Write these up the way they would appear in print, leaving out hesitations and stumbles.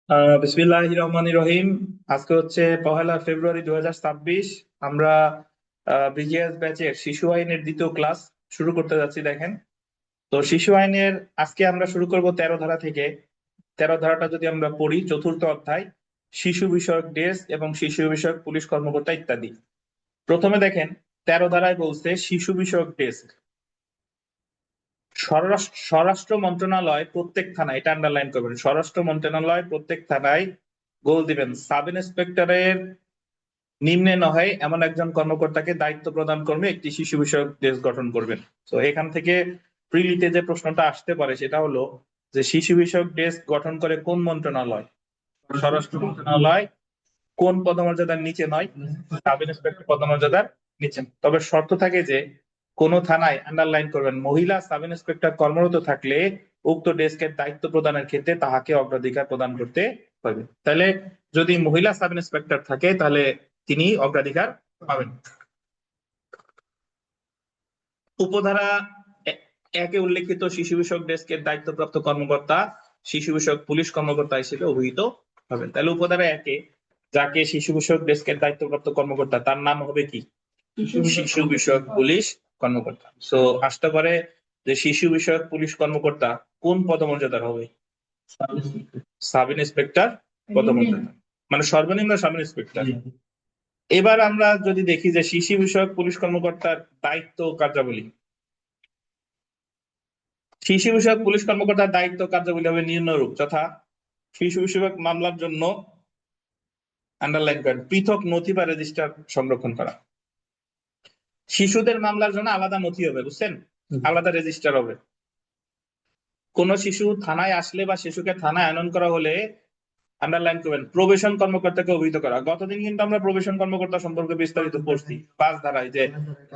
বিসমিল্লাহির রহমানির রহিম। আজকে হচ্ছে 1 ফেব্রুয়ারি 2026। আমরা বিজিএস ব্যাচের শিশু আইনের দ্বিতীয় ক্লাস শুরু করতে যাচ্ছি। দেখেন, তো শিশু আইনের আজকে আমরা শুরু করব 13 ধারা থেকে। 13 ধারাটা যদি আমরা পড়ি, চতুর্থ অধ্যায় শিশু বিষয়ক ডেস্ক এবং শিশু বিষয়ক পুলিশ কর্মকর্তা ইত্যাদি। প্রথমে দেখেন, 13 ধারায় বলছে শিশু বিষয়ক ডেস্ক। স্বরাষ্ট্র মন্ত্রণালয় প্রত্যেক থানায়, এটা আন্ডারলাইন করবেন, স্বরাষ্ট্র মন্ত্রণালয় প্রত্যেক থানায় গোল দিবেন সাব ইন্সপেক্টরের নিম্নে নয় এমন একজন কর্মকর্তাকে দায়িত্ব প্রদান করবে একটি শিশু বিষয়ক ডেস্ক গঠন করবেন। তো এখান থেকে প্রিলিতে যে প্রশ্নটা আসতে পারে সেটা হলো যে শিশু বিষয়ক ডেস্ক গঠন করে কোন মন্ত্রণালয়? স্বরাষ্ট্র মন্ত্রণালয়। কোন পদমর্যাদার নিচে নয়? সাব ইন্সপেক্টর পদমর্যাদার নিচে। তবে শর্ত থাকে যে কোন থানায়, আন্ডারলাইন করবেন, মহিলা সাব ইন্সপেক্টর কর্মরত থাকলে উক্ত ডেস্কের দায়িত্ব প্রদানের ক্ষেত্রে তাহাকে অগ্রাধিকার প্রদান করতে হবে। তাহলে যদি মহিলা সাব ইন্সপেক্টর থাকে তাহলে তিনি অগ্রাধিকার পাবেন। উপধারা একে উল্লেখিত শিশু বিষয়ক ডেস্কের দায়িত্বপ্রাপ্ত কর্মকর্তা শিশু বিষয়ক পুলিশ কর্মকর্তা হিসেবে অভিহিত হবেন। তাহলে উপধারা একে যাকে শিশু বিষয়ক ডেস্কের দায়িত্বপ্রাপ্ত কর্মকর্তা, তার নাম হবে কি? শিশু বিষয়ক পুলিশ কর্মকর্তা। সো আসতে পারে যে শিশু বিষয়ক পুলিশ কর্মকর্তা কোন পদমর্যাদার হবে? সাব ইন্সপেক্টর পদমর্যাদা, মানে সর্বনিম্ন সাব ইন্সপেক্টর। এবার আমরা যদি দেখি যে শিশু বিষয়ক পুলিশ কর্মকর্তার দায়িত্ব ও কার্যাবলী, শিশু বিষয়ক পুলিশ কর্মকর্তার দায়িত্ব কার্যাবলী হবে নিম্নরূপ, যথা শিশু বিষয়ক মামলার জন্য, আন্ডারলাইন করেন, পৃথক নথি বা রেজিস্টার সংরক্ষণ করা। শিশুদের মামলার জন্য আলাদা নথি হবে, বুঝছেন, আলাদা রেজিস্টার হবে। কোন শিশু থানায় আসলে বা শিশুকে থানায় আনয়ন করা হলে, আন্ডারলাইন করবেন, প্রবেশন কর্মকর্তাকে অভিহিত করা। গতদিন কিন্তু আমরা প্রবেশন কর্মকর্তা সম্পর্কে বিস্তারিত পড়ছি 5 ধারায়, যে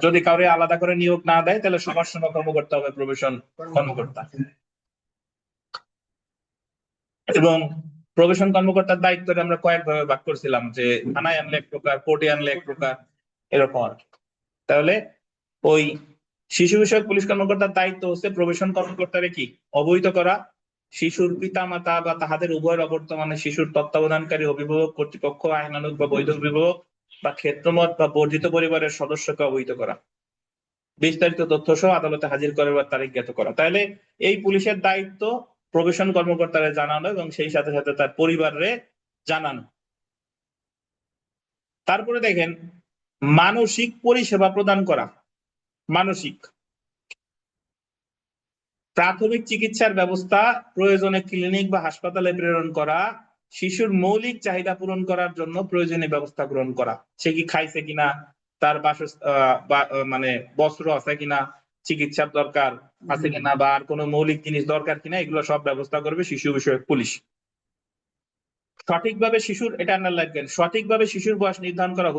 যদি কাউরে আলাদা করে নিয়োগ না দেয় তাহলে সুপারশন কর্মকর্তা হবে প্রবেশন কর্মকর্তা। এবং প্রবেশন কর্মকর্তার দায়িত্ব আমরা কয়েকভাবে ভাগ করছিলাম, যে থানায় আনলে এক প্রকার, কোর্টে আনলে এক প্রকার, এরকম আর কি। তাহলে ওই শিশু বিষয়ক পুলিশ কর্মকর্তার দায়িত্ব হচ্ছে প্রবেশন কর্মকর্তারে কি অবহিত করা, শিশুর পিতা মাতা বা তাহাদের উভয়ের অবর্তমানে শিশুর তত্ত্বাবধানকারী অভিভাবক, কর্তৃপক্ষ, আইনানুগ বা বৈধ অভিভাবক বা ক্ষেত্রমত বা বর্ধিত পরিবারের সদস্যকে অবহিত করা, বিস্তারিত তথ্য সহ আদালতে হাজির করার তারিখ জ্ঞাত করা। তাহলে এই পুলিশের দায়িত্ব প্রবেশন কর্মকর্তারে জানানো এবং সেই সাথে সাথে তার পরিবারে জানানো। তারপরে দেখেন, মানসিক পরিষেবা প্রদান করা। মানসিক প্রাথমিক চিকিৎসার ব্যবস্থা, প্রয়োজনে ক্লিনিক বা হাসপাতালে প্রেরণ করা, শিশুর মৌলিক চাহিদা পূরণ করার জন্য প্রয়োজনীয় ব্যবস্থা গ্রহণ করা। সে কি খাইছে কিনা, তার মানে বস্ত্র আছে কিনা, চিকিৎসার দরকার আছে কিনা, বা আর কোনো মৌলিক জিনিস দরকার কিনা, এগুলো সব ব্যবস্থা করবে শিশু বিষয়ক পুলিশ। সঠিকভাবে শিশুর, এটা আন্ডারলাইন করেন, সঠিকভাবে শিশুর বয়স নির্ধারণ করা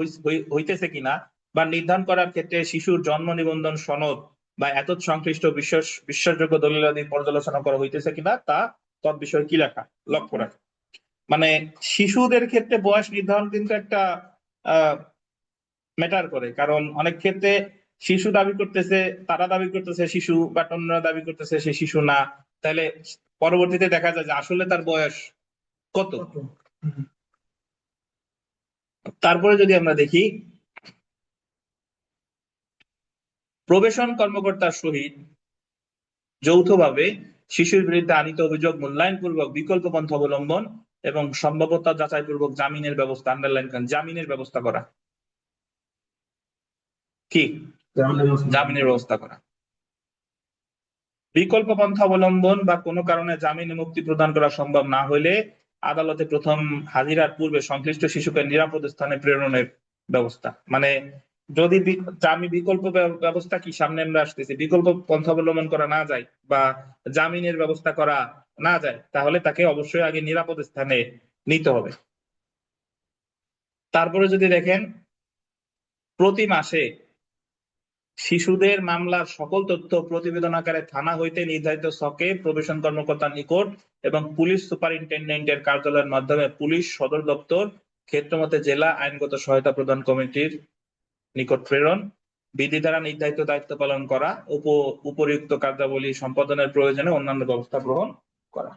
হইতেছে কিনা বা নির্ধারণ করার ক্ষেত্রে শিশুর জন্ম নিবন্ধন সনদ বা এতৎ সংশ্লিষ্ট বিশ্বাসযোগ্য দলিলাদি পর্যালোচনা করা হইতেছে কিনা তা তৎ বিষয়ে কি লেখা, লক্ষ্য রাখা। মানে শিশুদের ক্ষেত্রে বয়স নির্ধারণ কিন্তু একটা ম্যাটার করে, কারণ অনেক ক্ষেত্রে শিশু দাবি করতেছে, তারা দাবি করতেছে শিশু, বাট অন্যরা দাবি করতেছে সে শিশু না। তাহলে পরবর্তীতে দেখা যায় যে আসলে তার বয়স কত। তারপরে যদি আমরা দেখি, প্রবেশন কর্মকর্তার সহিত যৌথভাবে শিশুর বিরুদ্ধে আনীত অভিযোগ মূল্যায়ন পূর্বক বিকল্প পন্থা অবলম্বন এবং সম্ভাব্যতা যাচাই পূর্বক জামিনের ব্যবস্থা, আন্ডারলাইন করেন, জামিনের ব্যবস্থা করা। কি? জামিনের ব্যবস্থা করা। বিকল্প পন্থা অবলম্বন বা কোনো কারণে জামিনে মুক্তি প্রদান করা সম্ভব না হলে আদালতে প্রথম হাজিরার পূর্বে সংশ্লিষ্ট শিশুকে নিরাপদ স্থানে প্রেরণের ব্যবস্থা। মানে যদি আমি বিকল্প ব্যবস্থা কি সামনে আমরা আসতেছি, বিকল্প পন্থা অবলম্বন করা না যায় বা জামিনের ব্যবস্থা করা না যায়, তাহলে তাকে অবশ্যই আগে নিরাপদ স্থানে নিতে হবে। তারপরে যদি দেখেন, প্রতি মাসে শিশুদের মামলার সকল তথ্য প্রতিবেদন আকারে থানা হইতে নির্ধারিত ছকে প্রবেশন কর্মকর্তার নিকট এবং পুলিশ সুপারিনটেন্ডেন্টের কার্যালয়ের মাধ্যমে পুলিশ সদর দপ্তর, ক্ষেত্রমতে জেলা আইনগত সহায়তা প্রদান কমিটির নিকট প্রেরণ, বিধি দ্বারা নির্ধারিত দায়িত্ব পালন করা, উপরিউক্ত কার্যাবলী সম্পাদনের প্রয়োজনে অন্যান্য ব্যবস্থা গ্রহণ করা।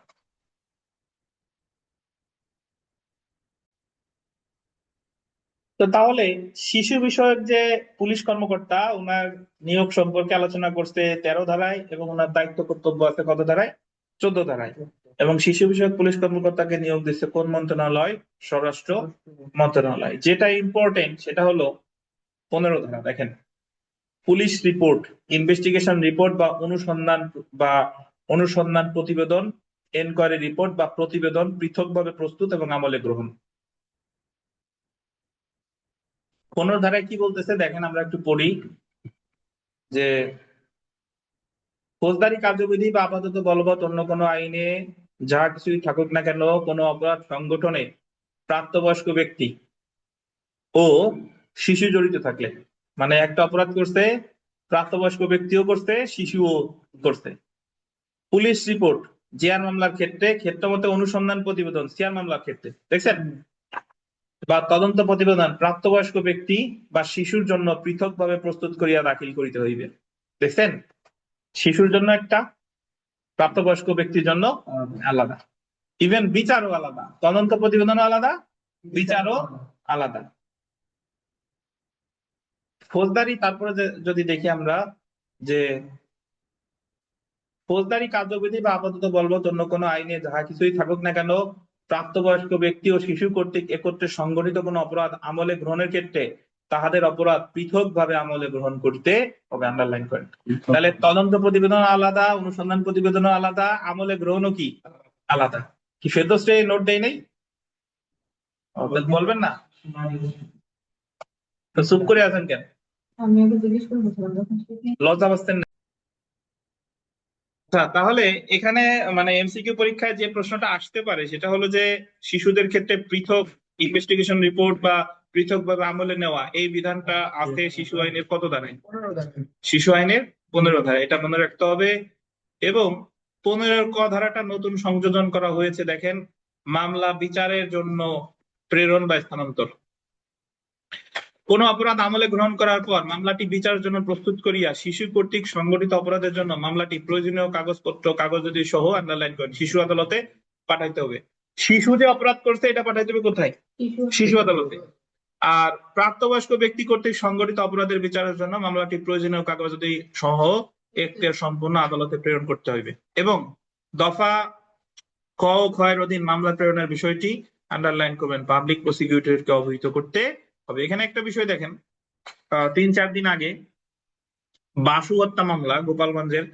তো তাহলে শিশু বিষয়ক যে পুলিশ কর্মকর্তা ওনার নিয়োগ সম্পর্কে আলোচনা করছে 13 ধারায়, এবং ওনার দায়িত্ব কর্তব্য আছে কত ধারায়? 14 ধারায়। এবং শিশু বিষয়ক পুলিশ কর্মকর্তাকে নিয়োগ দিচ্ছে কোন মন্ত্রণালয়? স্বরাষ্ট্র মন্ত্রণালয়। যেটা ইম্পর্টেন্ট সেটা হলো 15 ধারা। দেখেন, পুলিশ রিপোর্ট, ইনভেস্টিগেশন রিপোর্ট বা অনুসন্ধান প্রতিবেদন, এনকোয়ারি রিপোর্ট বা প্রতিবেদন পৃথকভাবে প্রস্তুত এবং আমলে গ্রহণ। 15 ধারায় কি বলতেছে দেখেন, আমরা একটু পড়ি যে ফৌজদারি কার্যবিধি বা আপাতত বলবৎ অন্য কোনো আইনে যা কিছুই থাকুক না কেন, কোনো অপরাধ সংগঠনে প্রাপ্তবয়স্ক ব্যক্তি ও শিশু জড়িত থাকলে, মানে একটা অপরাধ করছে, প্রাপ্তবয়স্ক ব্যক্তিও করছে, শিশুও করছে। পুলিশ রিপোর্ট জিয়ার মামলার ক্ষেত্রে, ক্ষেত্রমতে অনুসন্ধান প্রতিবেদন সিআর মামলার ক্ষেত্রে, দেখছেন, বা তদন্ত প্রতিবেদন প্রাপ্তবয়স্ক ব্যক্তি বা শিশুর জন্য পৃথকভাবে প্রস্তুত করিয়া দাখিল করিতে হইবে। দেখছেন, শিশুর জন্য একটা, প্রাপ্তবয়স্ক ব্যক্তির জন্য আলাদা। ইভেন বিচারও আলাদা, তদন্ত প্রতিবেদনও আলাদা, বিচারও আলাদা। ফৌজদারি, তারপরে যদি দেখি আমরা যে ফৌজদারি কার্যবিধি বা আপাতত বলবৎ অন্য কোনো আইনে যাহা কিছুই থাকুক না কেন, প্রাপ্তবয়স্ক ব্যক্তি ও শিশু কর্তৃক একত্রে সংগঠিত কোনো অপরাধ আমলে গ্রহণের ক্ষেত্রে তাহাদের অপরাধ পৃথকভাবে আমলে গ্রহণ করতে হবে। আন্ডারলাইন করেন। তাহলে তদন্ত প্রতিবেদন আলাদা, অনুসন্ধান প্রতিবেদনও আলাদা, আমলে গ্রহণও কি আলাদা। কি ফেরদৌসে নোট দেয় নাই? বলবেন না তো, চুপ করে আছেন কেন? আমি আগে জিজ্ঞেস করবো লজ্জা পাচ্ছেন না? আচ্ছা, তাহলে এখানে মানে এমসিকিউ পরীক্ষায় যে প্রশ্নটা আসতে পারে সেটা হলো যে শিশুদের ক্ষেত্রে পৃথক ইনভেস্টিগেশন রিপোর্ট বা পৃথকভাবে আমলে নেওয়া, এই বিধানটা আছে শিশু আইনের কত ধারায়? 15 শিশু আইনের 15 ধারায়, এটা মনে রাখতে হবে। এবং 15 ক ধারাটা নতুন সংযোজন করা হয়েছে, দেখেন, মামলা বিচারের জন্য প্রেরণ বা স্থানান্তর। কোন অপরাধ আমলে গ্রহণ করার পর মামলাটি বিচারের জন্য প্রস্তুত করিয়া শিশু কর্তৃক সংগঠিত অপরাধের জন্য মামলাটি প্রয়োজনীয় কাগজপত্র কাগজদি সহ আন্ডারলাইন করে শিশু আদালতে পাঠাইতে হবে। শিশু যে অপরাধ করছে এটা পাঠাইতে হবে কোথায়? শিশু আদালতে। আর প্রাপ্তবয়স্ক ব্যক্তি কর্তৃক সংগঠিত অপরাধের বিচারের জন্য মামলাটি প্রয়োজনীয় কাগজদি সহ এখতিয়ার সম্পূর্ণ আদালতে প্রেরণ করতে হইবে। এবং দফা ক ও খ এর অধীন মামলা প্রেরণের বিষয়টি আন্ডারলাইন করবেন, পাবলিক প্রসিকিউটরকে অবহিত করতে হবে। এখানে একটা বিষয় দেখেন, 3-4 দিন আগে বাসু হত্যা মামলা গোপালগঞ্জের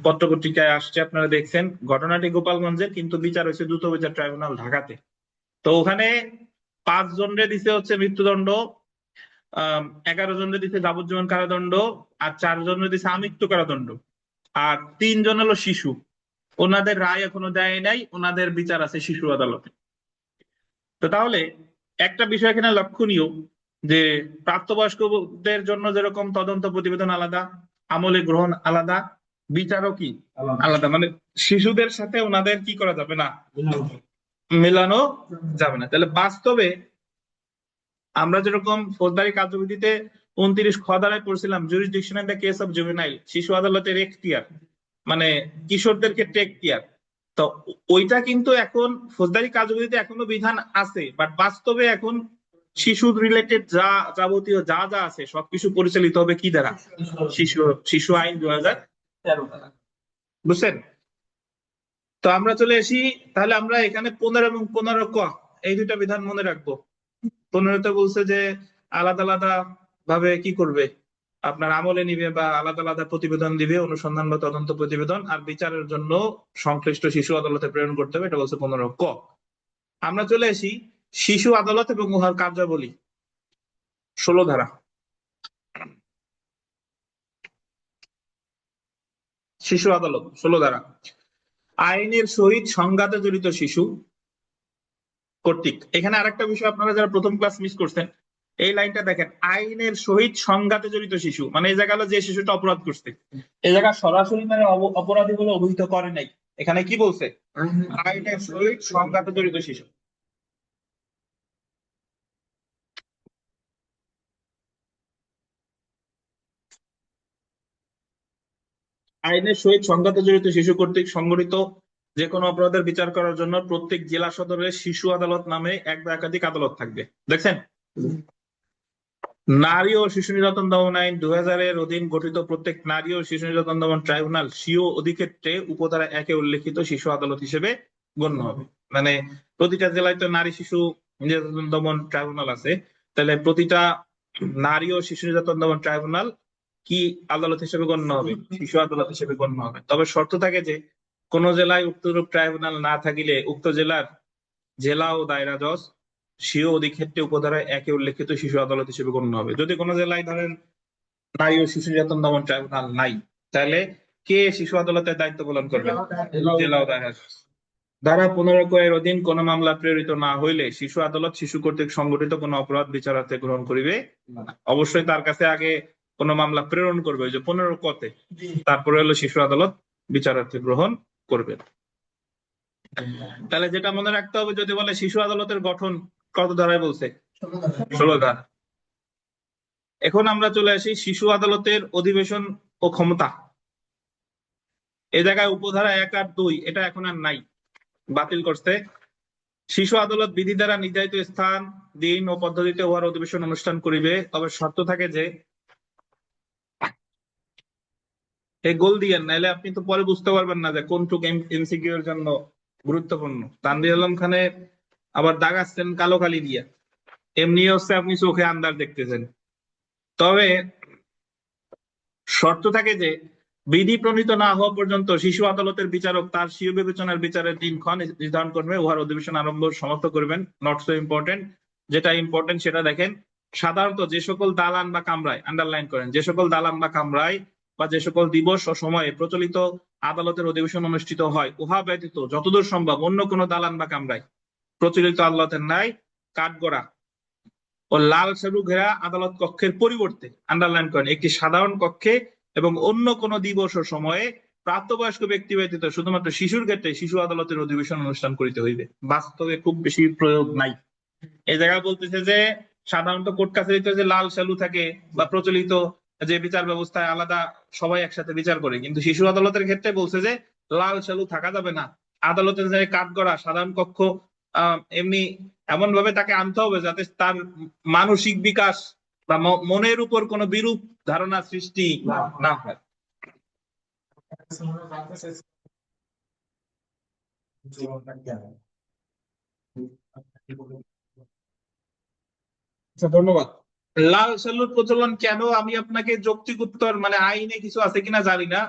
পত্রপত্রিকায় আসছে, আপনারা দেখছেন। ঘটনাটি গোপালগঞ্জের, কিন্তু বিচার হয়েছে দ্রুত বিচার ট্রাইব্যুনাল ঢাকাতে। তো ওখানে 5 জনরে দিছে হচ্ছে মৃত্যুদণ্ড, 11 জনরে দিছে যাবজ্জীবন কারাদণ্ড, আর 4 জনরে দিছে আমৃত্যু কারাদণ্ড, আর 3 জন হলো শিশু। ওনাদের রায় এখনো দেয় নাই, ওনাদের বিচার আছে শিশু আদালতে। তো তাহলে একটা বিষয় এখানে লক্ষণীয় যে প্রাপ্তবয়স্কদের জন্য যেরকম তদন্ত প্রতিবেদন আলাদা, আমলে গ্রহণ আলাদা, বিচারও কি আলাদা। মানে শিশুদের সাথে ওনাদের কি করা যাবে না, মেলানো যাবে না। তাহলে বাস্তবে আমরা যেরকম ফৌজদারি কার্যবিধিতে 29 খ ধারায় পড়ছিলাম, jurisdiction in the case of juvenile, শিশু আদালতের এখতিয়ার, মানে কিশোরদের ক্ষেত্রে এখতিয়ার। তো ওইটা কিন্তু এখন ফৌজদারি কার্যবিধিতে এখনো বিধান আছে, বাট বাস্তবে এখন শিশু রিলেটেড যা যাবতীয় যা যা আছে সবকিছু পরিচালিত হবে কি দ্বারা? শিশু শিশু আইন 2013 দ্বারা। বুঝছেন? তো আমরা চলে আসি, তাহলে আমরা এখানে 15 এবং 15 ক এই দুইটা বিধান মনে রাখবো। 15তে বলছে যে আলাদা আলাদা ভাবে কি করবে, আপনার আমলে নিবে বা আলাদা আলাদা প্রতিবেদন দিবে, অনুসন্ধান বা তদন্ত প্রতিবেদন, আর বিচারের জন্য সংশ্লিষ্ট শিশু আদালতে প্রেরণ করতে হবে, এটা বলছে 15 ক। আমরা চলে আসি শিশু আদালত এবং উহার কার্যাবলী, 16 ধারা। শিশু আদালত 16 ধারা। আইনের সহিত সংঘাতে জড়িত শিশু কর্তৃক, এখানে আরেকটা বিষয় আপনারা যারা প্রথম ক্লাস মিস করছেন, এই লাইনটা দেখেন, আইনের সহিত সংঘাতে জড়িত শিশু, মানে এই জায়গা হলো যে শিশুটা অপরাধ করছে, এই জায়গা সরাসরি মানে অপরাধী বলে অভিহিত করে নাই। এখানে কি বলছে? আইনের সহিত সংঘাতে জড়িত শিশু। আইনের সহিত সংঘাতে জড়িত শিশু কর্তৃক সংগঠিত যে কোনো অপরাধের বিচার করার জন্য প্রত্যেক জেলা সদরে শিশু আদালত নামে এক বা একাধিক আদালত থাকবে। দেখছেন, নারী ও শিশু নির্যাতন দমন আইন 2000-এর অধীন গঠিত প্রত্যেক নারী ও শিশু নির্যাতন দমন ট্রাইব্যুনাল স্বীয় অধিক্ষেত্রে উপধারা 1-এ উল্লেখিত শিশু আদালত হিসেবে গণ্য হবে। মানে প্রতিটা জেলায় তো নারী শিশু নির্যাতন দমন ট্রাইব্যুনাল আছে, তাহলে প্রতিটা নারী ও শিশু নির্যাতন দমন ট্রাইব্যুনাল কি আদালত হিসেবে গণ্য হবে? শিশু আদালত হিসেবে গণ্য হবে। তবে শর্ত থাকে যে কোন জেলায় উক্তরূপ ট্রাইব্যুনাল না থাকিলে উক্ত জেলার জেলা ও দায়রা জজ স্বীয় অধিক্ষেত্রে উপধারায় 1-এ উল্লেখিত শিশু আদালত হিসেবে গণ্য হবে। যদি কোনো জেলায় ধরেন নারী ও শিশু নির্যাতন দমন ট্রাইব্যুনাল নাই, তাহলে কে শিশু আদালতের দায়িত্ব পালন করবে? জেলা ও দায়রা জজ। ধারা 15 এর অধীন কোন মামলা প্রেরিত না হইলে শিশু আদালত শিশু কর্তৃক সংগঠিত কোন অপরাধ বিচারার্থে গ্রহণ করিবে না। অবশ্যই তার কাছে আগে কোন মামলা প্রেরণ করবে, ওই যে 15 তারপরে হলো শিশু আদালত বিচারার্থে গ্রহণ করবে। তাহলে যেটা মনে রাখতে হবে, যদি বলে শিশু আদালতের গঠন কত ধারায় বলছে? 16 ধারা। এখন আমরা চলে আসি শিশু আদালতের অধিবেশন ও ক্ষমতা। এই জায়গায় উপধারা 1 আর 2 এটা এখন আর নাই, বাতিল করছে। শিশু আদালত বিধি দ্বারা নির্ধারিত স্থান, দিন ও পদ্ধতিতে উহার অধিবেশন অনুষ্ঠান করিবে, তবে শর্ত থাকে যে এই গোল দিয়েন, নাইলে আপনি তো পরে বুঝতে পারবেন না যে কোনটুক এমসিকিউ এর জন্য গুরুত্বপূর্ণ। তানভীর আলম খানে আবার দাগাচ্ছেন কালো কালি দিয়া, এমনি হচ্ছে আপনি চোখে আন্দাজ দেখতেছেন। তবে শর্ত থাকে যে বিধি প্রণীত না হওয়া পর্যন্ত শিশু আদালতের বিচারক তার স্বীয় বিবেচনার বিচারের দিনক্ষণ নির্ধারণ করবে, উহার অধিবেশন আরম্ভ সমাপ্ত করবেন। নট সো ইম্পর্টেন্ট, যেটা ইম্পর্টেন্ট সেটা দেখেন। সাধারণত যে সকল দালান বা কামরায়, আন্ডারলাইন করেন, যে সকল দালান বা কামরায় বা যে সকল দিবস ও সময়ে প্রচলিত আদালতের অধিবেশন অনুষ্ঠিত হয়, উহা ব্যতীত যতদূর সম্ভব অন্য কোনো দালান বা কামরায় প্রচলিত আদালতের ন্যায় কাঠগড়া ও লাল সারু ঘেরা আদালত কক্ষের পরিবর্তে, আন্ডারলাইন করেন, একটি সাধারণ কক্ষে এবং অন্য কোন দিবস ও সময়ে প্রাপ্তবয়স্ক ব্যক্তি ব্যতীত শুধুমাত্র শিশুর ক্ষেত্রে শিশু আদালতের অধিবেশন অনুষ্ঠান করিতে হইবে। বাস্তবে খুব বেশি প্রয়োগ নাই। এই জায়গায় বলতেছে যে সাধারণত কোর্ট কাছারিতে যে লাল সালু থাকে বা প্রচলিত যে বিচার ব্যবস্থায় আলাদা সবাই একসাথে বিচার করে, কিন্তু শিশু আদালতের ক্ষেত্রে বলছে যে লাল সালু থাকা যাবে না। আদালতের যে কাঠগড়া সাধারণ কক্ষ এমনি এমন ভাবে তাকে আনতে হবে যাতে তার মানসিক বিকাশ বা মনের উপর কোনো বিরূপ ধারণা সৃষ্টি না হয়। আচ্ছা, ধন্যবাদ। লাল সালুর প্রচলন কেন, আমি আপনাকে যৌক্তিক উত্তর মানে আইনে কিছু আছে কিনা জানি না,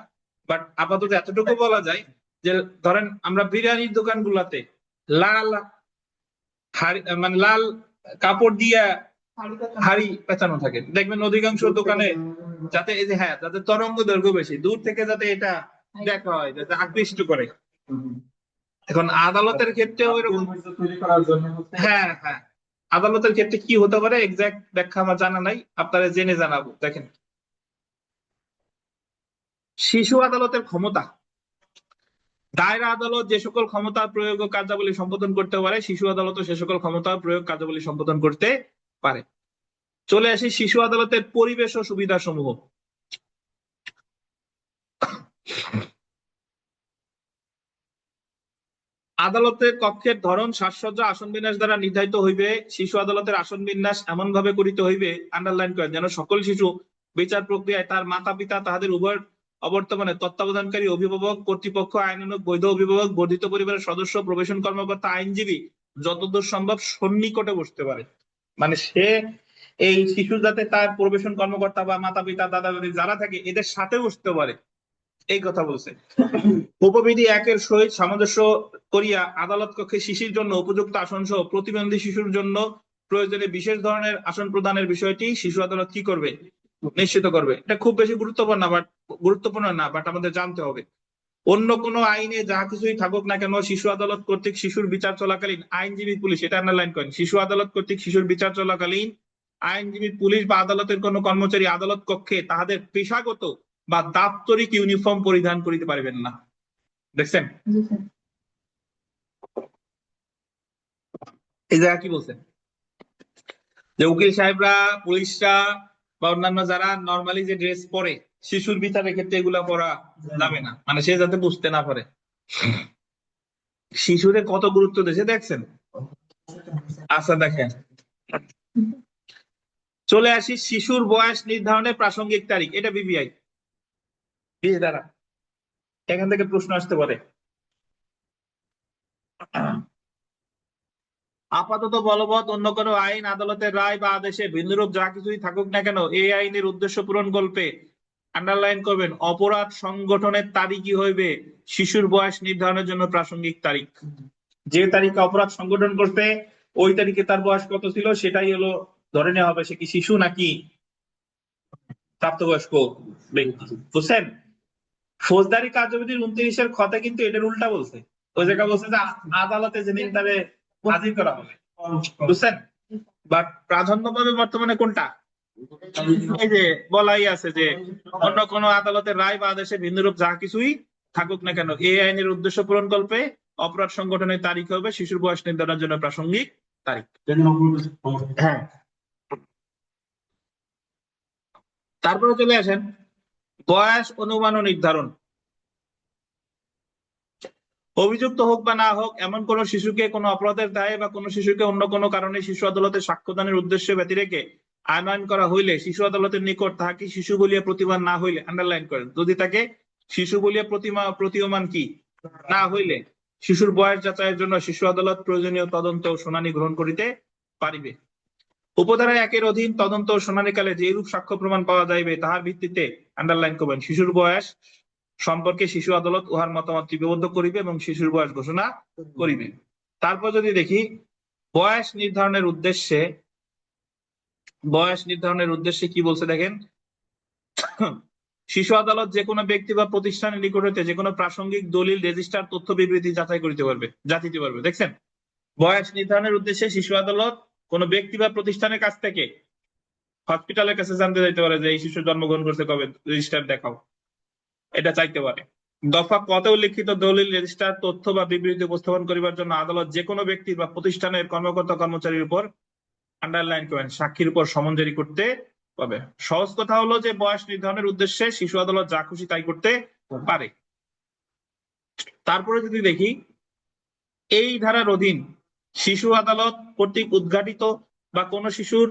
বাট আপাতত এতটুকু বলা যায় যে ধরেন আমরা বিরিয়ানির দোকানগুলোতে লাল মানে লাল কাপড় দিয়ে হাড়ি পেঁচানো থাকে, দেখবেন অধিকাংশ দোকানে, যাতে এই যে হ্যাঁ, যাতে তরঙ্গ দৈর্ঘ্য বেশি, দূর থেকে যাতে এটা দেখা হয়, যাতে আকৃষ্ট করে। এখন আদালতের ক্ষেত্রে ওইরকম হ্যাঁ হ্যাঁ, আদালতের ক্ষেত্রে কি হতে পারে এক্সাক্ট ব্যাখ্যা আমার জানা নাই, আপনারা জেনে জানাবো। দেখেন, শিশু আদালতের ক্ষমতা। দায়রা আদালত যে সকল ক্ষমতা প্রয়োগ ও কার্যাবলী সম্পাদন করতে পারে, শিশু আদালতও সে সকল ক্ষমতা প্রয়োগ কার্যাবলী সম্পাদন করতে পারে। চলে আসি শিশু আদালতের পরিবেশ ও সুবিধা সমূহ। আদালতের কক্ষের ধরন, সাজসজ্জা, আসন বিন্যাস দ্বারা নির্ধারিত হইবে। শিশু আদালতের আসন বিন্যাস এমন ভাবে করিতে হইবে, আন্ডারলাইন করেন, যেন সকল শিশু বিচার প্রক্রিয়ায় তার মাতা পিতা, তাহাদের উভয় অবর্তমানে তত্ত্বাবধানকারী অভিভাবক, কর্তৃপক্ষ, আইনানুগ বৈধ অভিভাবক, বর্ধিত পরিবারের সদস্য, প্রবেশন কর্মকর্তা, আইনজীবী যতদূর সম্ভব সন্নিকটে বসতে পারে। মানে সে এই শিশু যাতে তার প্রবেশন কর্মকর্তা বা মাতা পিতা দাদা দাদি যারা থাকে এদের সাথে বসতে পারে, এই কথা বলছে। উপবিধি 1-এর সহিত সামঞ্জস্য করিয়া আদালত কক্ষে শিশুর জন্য উপযুক্ত আসন সহ প্রতিবন্ধী শিশুর জন্য প্রয়োজনে বিশেষ ধরনের আসন প্রদানের বিষয়টি শিশু আদালত কি করবে? নিশ্চিত করবে। এটা খুব বেশি গুরুত্বপূর্ণ না, বাট আমাদের জানতে হবে। অন্য কোনো আইনে যা কিছুই থাকুক না কেন, শিশু আদালত কর্তৃক শিশুর বিচার চলাকালীন আইনজীবী পুলিশ, এটা আন্ডারলাইন করেন, শিশু আদালত কর্তৃক শিশুর বিচার চলাকালীন আইনজীবী পুলিশ বা আদালতের কোন কর্মচারী আদালত কক্ষে তাহাদের পেশাগত বা দাপ্তরিক ইউনিফর্ম পরিধান করিতে পারবেন না। দেখছেন এই জায়গা কি বলছেন? যে উকিল সাহেবরা, পুলিশরা বা অন্যান্য যারা নর্মালি যে ড্রেস পরে শিশুর বিচারের ক্ষেত্রে এগুলা পরা যাবে না, মানে সে যাতে বুঝতে না পারে। শিশুরে কত গুরুত্ব দিয়েছে দেখছেন। আচ্ছা দেখেন, চলে আসি শিশুর বয়স নির্ধারণের প্রাসঙ্গিক তারিখ, এটা বিবিআই বিয়ে দ্বারা এখান থেকে প্রশ্ন আসতে পারে। আপাতত বলবৎ অন্য কোনো আইন, আদালতের রায় বা আদেশে ভিন্নরূপ যা কিছুই থাকুক না কেন, এই আইনের উদ্দেশ্য পূরণ কল্পে আন্ডারলাইন করবেন অপরাধ সংগঠনের তারিখই হইবে শিশুর বয়স নির্ধারণের জন্য প্রাসঙ্গিক তারিখ। যে তারিখে অপরাধ সংগঠন করতে ওই তারিখে তার বয়স কত ছিল সেটাই হলো ধরে নেওয়া হবে সে কি শিশু নাকি প্রাপ্তবয়স্ক ব্যক্তি। বুঝছেন? ফৌজদারি কার্যবিধির 29-এর খতে কিন্তু এটার উল্টা বলছে। ওই জায়গায় বলছে যে আদালতে যেদিন তারে হাজির করা হবে। বুঝছেন? বাট প্রাধান্য পাবে বর্তমানে কোনটা? এই যে বলাই আছে যে অন্য কোন আদালতের রায় বা আদেশে ভিন্নরূপ যা কিছুই থাকুক না কেন, এই আইনের উদ্দেশ্য পূরণ কল্পে অপরাধ সংগঠনের তারিখ হবে শিশুর বয়স নির্ধারণের জন্য প্রাসঙ্গিক তারিখ। হ্যাঁ, তারপরে চলে আসেন বয়স অনুমান ও নির্ধারণ। অভিযুক্ত হোক বা না হোক এমন কোন শিশুকে কোনো অপরাধের দায়ে বা কোনো শিশুকে অন্য কোনো কারণে শিশু আদালতে সাক্ষ্যদানের উদ্দেশ্যে ব্যতি রেখে আনয়ন করা হইলে শিশু আদালতের নিকট তাহাকে শিশু বলিয়া প্রতিমান না হইলে, আন্ডারলাইন করেন, যদি তাকে শিশু বলিয়া প্রতীয়মান কি না হইলে শিশুর বয়স যাচাইয়ের জন্য শিশু আদালত প্রয়োজনীয় তদন্ত ও শুনানি গ্রহণ করিতে পারিবে। উপধারা 1-এর অধীন তদন্ত ও শুনানিকালে যেরূপ সাক্ষ্য প্রমাণ পাওয়া যাইবে তাহার ভিত্তিতে, আন্ডারলাইন করবেন, শিশুর বয়স সম্পর্কে শিশু আদালত উহার মতামত লিপিবদ্ধ করিবে এবং শিশুর বয়স ঘোষণা করিবে। তারপর যদি দেখি বয়স নির্ধারণের উদ্দেশ্যে কি বলছে দেখেন, শিশু আদালত যে কোনো ব্যক্তি বা প্রতিষ্ঠানের নিকট হইতে যে কোনো প্রাসঙ্গিক দলিল, রেজিস্টার, তথ্য বিবৃতি যাচাই করিতে পারবে, জাতিতে পারবে। দেখছেন, বয়স নির্ধারণের উদ্দেশ্যে শিশু আদালত কোন ব্যক্তি বা প্রতিষ্ঠানের কাছ থেকে হসপিটালের কাছে জানতে চাইতে পারে যে এই শিশু জন্মগ্রহণ করতে কবে, রেজিস্টার দেখাও, এটা চাইতে পারে। দফা কতে উল্লিখিত দলিল, রেজিস্টার, তথ্য বা বিবৃতি উপস্থাপন করিবার জন্য আদালত যে কোনো ব্যক্তি বা প্রতিষ্ঠানের কর্মকর্তা কর্মচারীর উপর, আন্ডারলাইন করেন, সাক্ষীর উপর সমন জারি করতে পাবে। সহজ কথা হলো যে বয়স নির্ধারণের উদ্দেশ্যে শিশু আদালত যা খুশি তাই করতে পারে। তারপরে যদি দেখি এই ধারার অধীন শিশু আদালত কর্তৃক উদ্ঘাটিত বা কোন শিশুর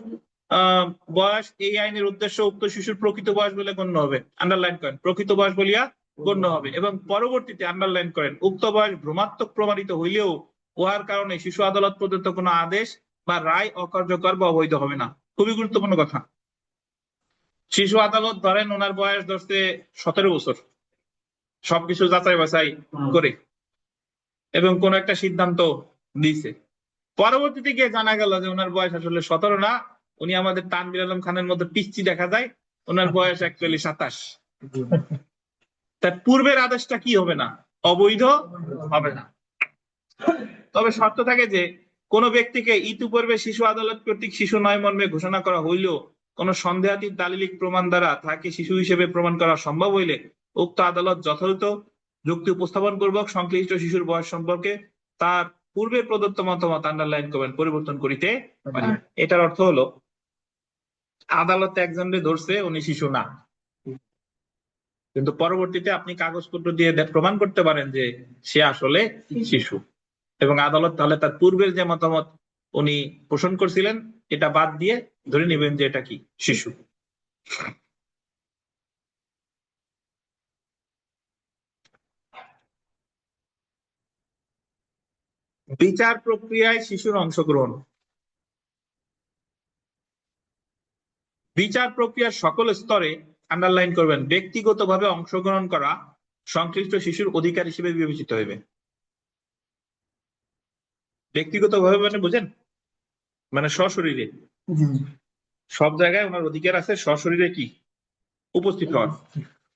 বয়স এই আইনের উদ্দেশ্য উক্ত শিশুর প্রকৃত বয়স বলে গণ্য হবে, আন্ডারলাইন করেন, প্রকৃত বয়স বলিয়া গণ্য হবে, এবং পরবর্তীতে আন্ডারলাইন করেন উক্ত বয়স ভ্রমাত্মক প্রমাণিত হইলেও উহার কারণে শিশু আদালত প্রদত্ত কোনো আদেশ বা রায় অকার্যকর বা অবৈধ হবে না। খুবই গুরুত্বপূর্ণ কথা। শিশু আদালত ধরেন ওনার বয়স ধরছে 17 বছর, সবকিছু যাচাই বাছাই করে এবং কোন একটা সিদ্ধান্ত দিয়েছে, পরবর্তীতে গিয়ে জানা গেল যে ওনার বয়স আসলে 17 না, উনি আমাদের তানভীর আলম খানের মতো পিচ্চি দেখা যায়, ওনার বয়স অ্যাকচুয়ালি 27। তার পূর্বের আদেশটা কি হবে না, অবৈধ হবে না। তবে শর্ত থাকে যে কোন ব্যক্তিকে ইতিপূর্বে শিশু আদালত কর্তৃক শিশু নয় মর্মে ঘোষণা করা হইলেও কোন সন্দেহাতীত দালিলিক প্রমাণ দ্বারা তাকে শিশু হিসেবে প্রমাণ করা সম্ভব হইলে উক্ত আদালত যথাযথ যুক্তি উপস্থাপন পূর্বক সংশ্লিষ্ট শিশুর বয়স সম্পর্কে তার পূর্বে প্রদত্ত মতামত, আন্ডারলাইন করবেন, পরিবর্তন করিতে পারে। এটার অর্থ হলো আদালতে একজনকে ধরছে উনি শিশু না, কিন্তু পরবর্তীতে আপনি কাগজপত্র দিয়ে প্রমাণ করতে পারেন যে সে আসলে শিশু, এবং আদালত তাহলে তার পূর্বের যে মতামত উনি পোষণ করছিলেন এটা বাদ দিয়ে ধরে নেবেন যে এটা কি শিশু। বিচার প্রক্রিয়ায় শিশুর অংশগ্রহণ। বিচার প্রক্রিয়ার সকল স্তরে, আন্ডারলাইন করবেন, ব্যক্তিগতভাবে অংশগ্রহণ করা সংশ্লিষ্ট শিশুর অধিকার হিসেবে বিবেচিত হইবে। ব্যক্তিগতভাবে মানে বুঝেন, মানে সশরীরে, সব জায়গায় ওনার অধিকার আছে সশরীরে কি উপস্থিত হওয়ার।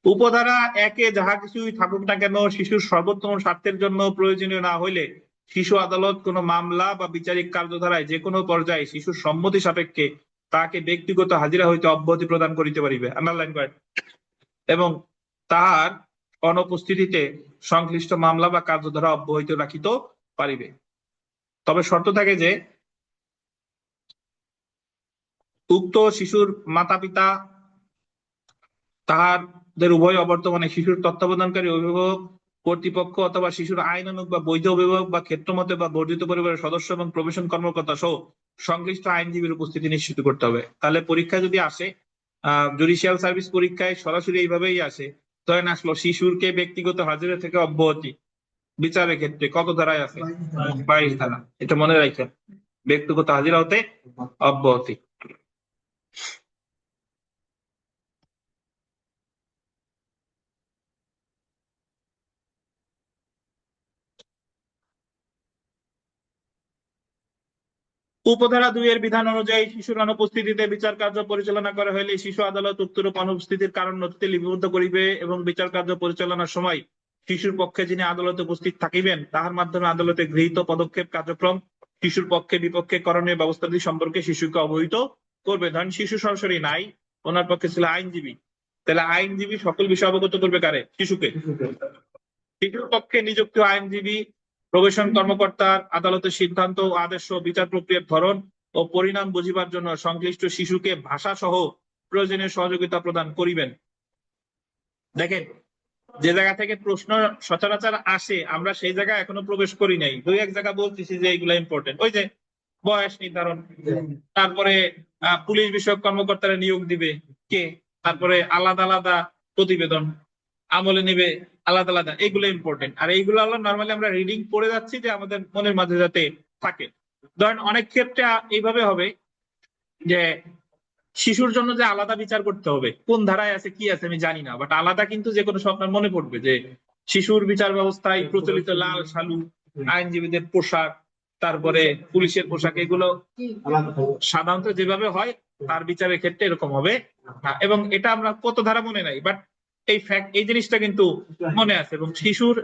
উপধারা 1-এ যাহা কিছুই থাকুক না কেন শিশুর সর্বোত্তম স্বার্থের জন্য প্রয়োজনীয় না হইলে শিশু আদালত কোন মামলা বা বিচারিক কার্যধারায় যে কোনো পর্যায়ে শিশুর সম্মতি সাপেক্ষে তাকে ব্যক্তিগত হাজিরা হইতে অব্যাহতি প্রদান করিতে পারিবে, আন্ডারলাইন করেন, এবং তাহার অনুপস্থিতিতে সংশ্লিষ্ট মামলা বা কার্যধারা অব্যাহত রাখিত পারিবে। তবে শর্ত থাকে যে উক্ত শিশুর মাতা পিতা তাহাদের উভয় অবর্তমানে শিশুর তত্ত্বাবধানকারী অভিভাবক কর্তৃপক্ষ অথবা শিশুর আইনানুগ বা বৈধ অভিভাবক বা ক্ষেত্রমতে বা বর্ধিত পরিবারের সদস্য এবং প্রবেশন কর্মকর্তা সহ সংশ্লিষ্ট আইনজীবীর উপস্থিতি নিশ্চিত করতে হবে। তাহলে পরীক্ষা যদি আসে, জুডিশিয়াল সার্ভিস পরীক্ষায় সরাসরি এইভাবেই আসে, ধরেন আসলো শিশুরকে ব্যক্তিগত হাজিরা থেকে অব্যাহতি বিচারের ক্ষেত্রে কত ধারায় আছে? 22 ধারা। এটা মনে রাখেন, ব্যক্তিগত হাজিরা হতে অব্যাহতি। উপধারা 2 এর বিধান অনুযায়ী শিশুর অনুপস্থিতিতে বিচার কার্য পরিচালনা করা হইলে শিশু আদালত উক্তরূপ অনুপস্থিতির কারণ নথিতে লিপিবদ্ধ করিবে এবং বিচার কার্য পরিচালনার সময় শিশুর পক্ষে যিনি আদালতে উপস্থিত থাকিবেন তাহার মাধ্যমে আদালতে গৃহীত পদক্ষেপ কার্যক্রম শিশুর পক্ষে বিপক্ষে করণীয় ব্যবস্থাদি সম্পর্কে শিশুকে অবহিত করবে। ধরেন শিশু সরাসরি নাই, ওনার পক্ষে ছিল আইনজীবী, তাহলে আইনজীবী সকল বিষয় অবগত করবে কারে? শিশুকে। শিশুর পক্ষে নিযুক্ত আইনজীবী প্রবেশন কর্মকর্তার আদালতের সিদ্ধান্ত ও আদেশ ও বিচার প্রক্রিয়ার ধরন ও পরিণাম বুঝিবার জন্য সংশ্লিষ্ট শিশুকে ভাষা সহ প্রয়োজনীয় সহযোগিতা প্রদান করিবেন। দেখেন, যে জায়গা থেকে প্রশ্ন সচরাচর আসে আমরা সেই জায়গায় এখনো প্রবেশ করি নাই, দুই এক জায়গা বলতেছি যে এইগুলা ইম্পর্টেন্ট। ওই যে বয়স নির্ধারণ, তারপরে পুলিশ বিষয়ক কর্মকর্তারা নিয়োগ দিবে কে, তারপরে আলাদা আলাদা প্রতিবেদন আমলে নিবে আলাদা আলাদা, এগুলো ইম্পর্টেন্ট। আর এইগুলো নর্মালি আমরা রিডিং পড়ে যাচ্ছি যে আমাদের মনের মাঝে যাতে থাকে। ধরেন অনেক ক্ষেত্রে এইভাবে হবে যে শিশুর জন্য যে আলাদা বিচার করতে হবে, কোন ধারায় আছে কি আছে আমি জানি না, বাট আলাদা কিন্তু যে কোনো স্বপ্নের মনে পড়বে যে শিশুর বিচার ব্যবস্থায় প্রচলিত লাল শালু আইনজীবীদের পোশাক, তারপরে পুলিশের পোশাক, এগুলো সাধারণত যেভাবে হয় তার বিচারের ক্ষেত্রে এরকম হবে। এবং এটা আমরা কত ধারা মনে নাই, বাট এই ফ্যাক্ট, এই জিনিসটা কিন্তু মনে আছে। এবং শিশুর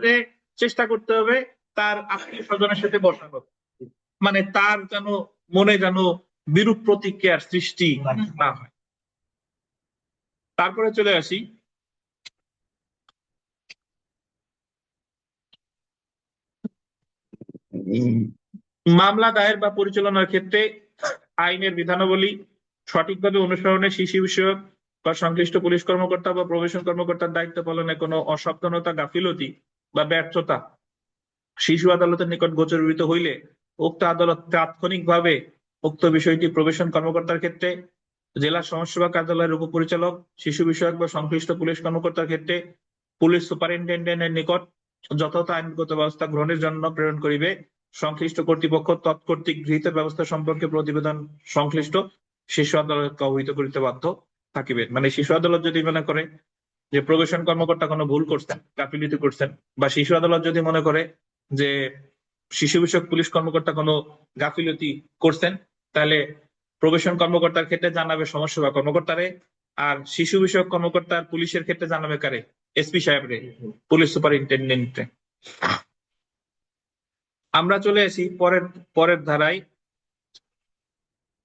চেষ্টা করতে হবে তার আত্মীয় স্বজনের সাথে বসানো, মানে তার যেন মনে যেন বিরূপ প্রতিক্রিয়ার সৃষ্টি না হয়। তারপরে চলে আসি মামলা দায়ের বা পরিচালনার ক্ষেত্রে আইনের বিধানাবলী সঠিকভাবে অনুসরণে শিশু বিষয়ক বা সংশ্লিষ্ট পুলিশ কর্মকর্তা বা প্রবেশন কর্মকর্তার দায়িত্ব পালনে কোনো অসাবধানতা, গাফিলতি বা ব্যর্থতা শিশু আদালতের নিকট গোচরিত হইলে উক্ত আদালত তাৎক্ষণিকভাবে উক্ত বিষয়টি প্রবেশন কর্মকর্তার ক্ষেত্রে, জেলা সমাজসেবা কার্যালয়ের উপপরিচালক, শিশু বিষয়ক বা সংশ্লিষ্ট পুলিশ কর্মকর্তার ক্ষেত্রে পুলিশ সুপারিনটেন্ডেন্টের নিকট যথাযথ আইনগত ব্যবস্থা গ্রহণের জন্য প্রেরণ করিবে। সংশ্লিষ্ট কর্তৃপক্ষ তৎকর্তৃক গৃহীত ব্যবস্থা সম্পর্কে প্রতিবেদন সংশ্লিষ্ট শিশু আদালতকে অবহিত করিতে বাধ্য থাকিবেন। মানে শিশু আদালত যদি মনে করে যে প্রবেশন কর্মকর্তা কোনো ভুল করছেন, গাফিলতি করছেন, বা শিশু আদালত যদি মনে করে যে শিশু বিষয়ক পুলিশ কর্মকর্তা কোনো গাফিলতি করছেন, তাহলে প্রবেশন কর্মকর্তার ক্ষেত্রে জানাবে সমাজসেবা কর্মকর্তারে, আর শিশু বিষয়ক কর্মকর্তার পুলিশের ক্ষেত্রে জানাবে কারে? এসপি সাহেবরে, পুলিশ সুপারিনটেন্ডেন্টে। আমরা চলে আসি পরের ধারায়,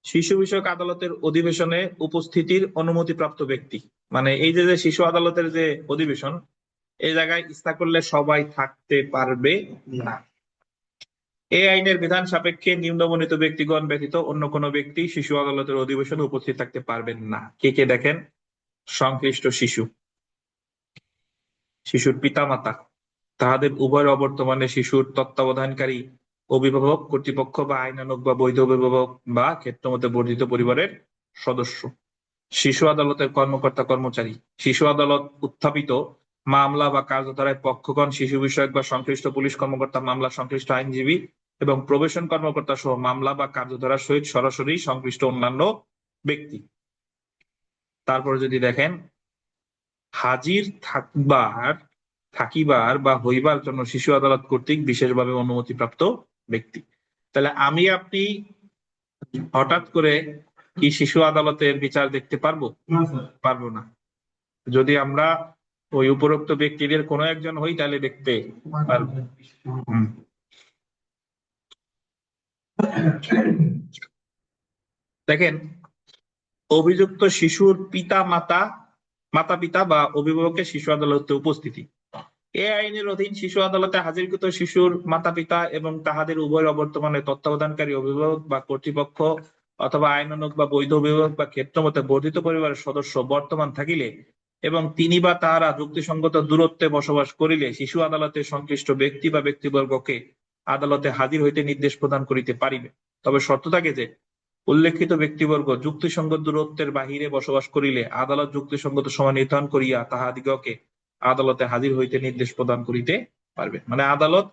শিশু বিষয়ক আদালতের অধিবেশনে উপস্থিতির অনুমতিপ্রাপ্ত ব্যক্তি। মানে এই যে শিশু আদালতের যে অধিবেশন, এই জায়গায় ইচ্ছা করলে সবাই থাকতে পারবে না। এই আইনের বিধান সাপেক্ষে নিম্নবর্ণিত ব্যক্তিগণ ব্যতীত অন্য কোনো ব্যক্তি শিশু আদালতের অধিবেশনে উপস্থিত থাকতে পারবেন না। কে কে দেখেন? সংশ্লিষ্ট শিশু, শিশুর পিতামাতা, তাহাদের উভয়ের অবর্তমানে শিশুর তত্ত্বাবধানকারী অভিভাবক, কর্তৃপক্ষ বা আইনানুগ বা বৈধ অভিভাবক বা ক্ষেত্রমতে বর্ধিত পরিবারের সদস্য, শিশু আদালতের কর্মকর্তা কর্মচারী, শিশু আদালত উত্থাপিত মামলা বা কার্যধারায় পক্ষগণ, শিশু বিষয়ক বা সংশ্লিষ্ট পুলিশ কর্মকর্তা, মামলা সংশ্লিষ্ট আইনজীবী এবং প্রবেশন কর্মকর্তা সহ মামলা বা কার্যধারার সহিত সরাসরি সংশ্লিষ্ট অন্যান্য ব্যক্তি। তারপরে যদি দেখেন হাজির থাকিবার বা হইবার জন্য শিশু আদালত কর্তৃক বিশেষভাবে অনুমতিপ্রাপ্ত ব্যক্তি। তাহলে আমি আপনি হঠাৎ করে কি শিশু আদালতের বিচার দেখতে পারবো? পারবো না। যদি আমরা ওই উপরোক্ত ব্যক্তিদের কোনো একজন হই তাহলে দেখতে পারবো। দেখেন, অভিযুক্ত শিশুর মাতা পিতা বা অভিভাবকের শিশু আদালতে উপস্থিতি। এ আইনের অধীন শিশু আদালতে হাজিরকৃত শিশুর মাতা পিতা এবং তাহাদের উভয়ের অবর্তমানে তত্ত্বাবধানকারী অভিভাবক বা কর্তৃপক্ষ অথবা আইনানুগ বা বৈধ অভিভাবক বা ক্ষেত্রমতে বর্ধিত পরিবারের সদস্য বর্তমান থাকিলে এবং তিনি বা তাহারা যুক্তিসঙ্গত দূরত্বে বসবাস করিলে শিশু আদালতের সংশ্লিষ্ট ব্যক্তি বা ব্যক্তিবর্গকে আদালতে হাজির হইতে নির্দেশ প্রদান করিতে পারিবে। তবে শর্ত থাকে যে উল্লেখিত ব্যক্তিবর্গ যুক্তিসঙ্গত দূরত্বের বাহিরে বসবাস করিলে আদালত যুক্তিসঙ্গত সময় নির্ধারণ করিয়া তাহাদিগকে আদালতে হাজির হইতে নির্দেশ প্রদান করিতে পারবে। মানে আদালত,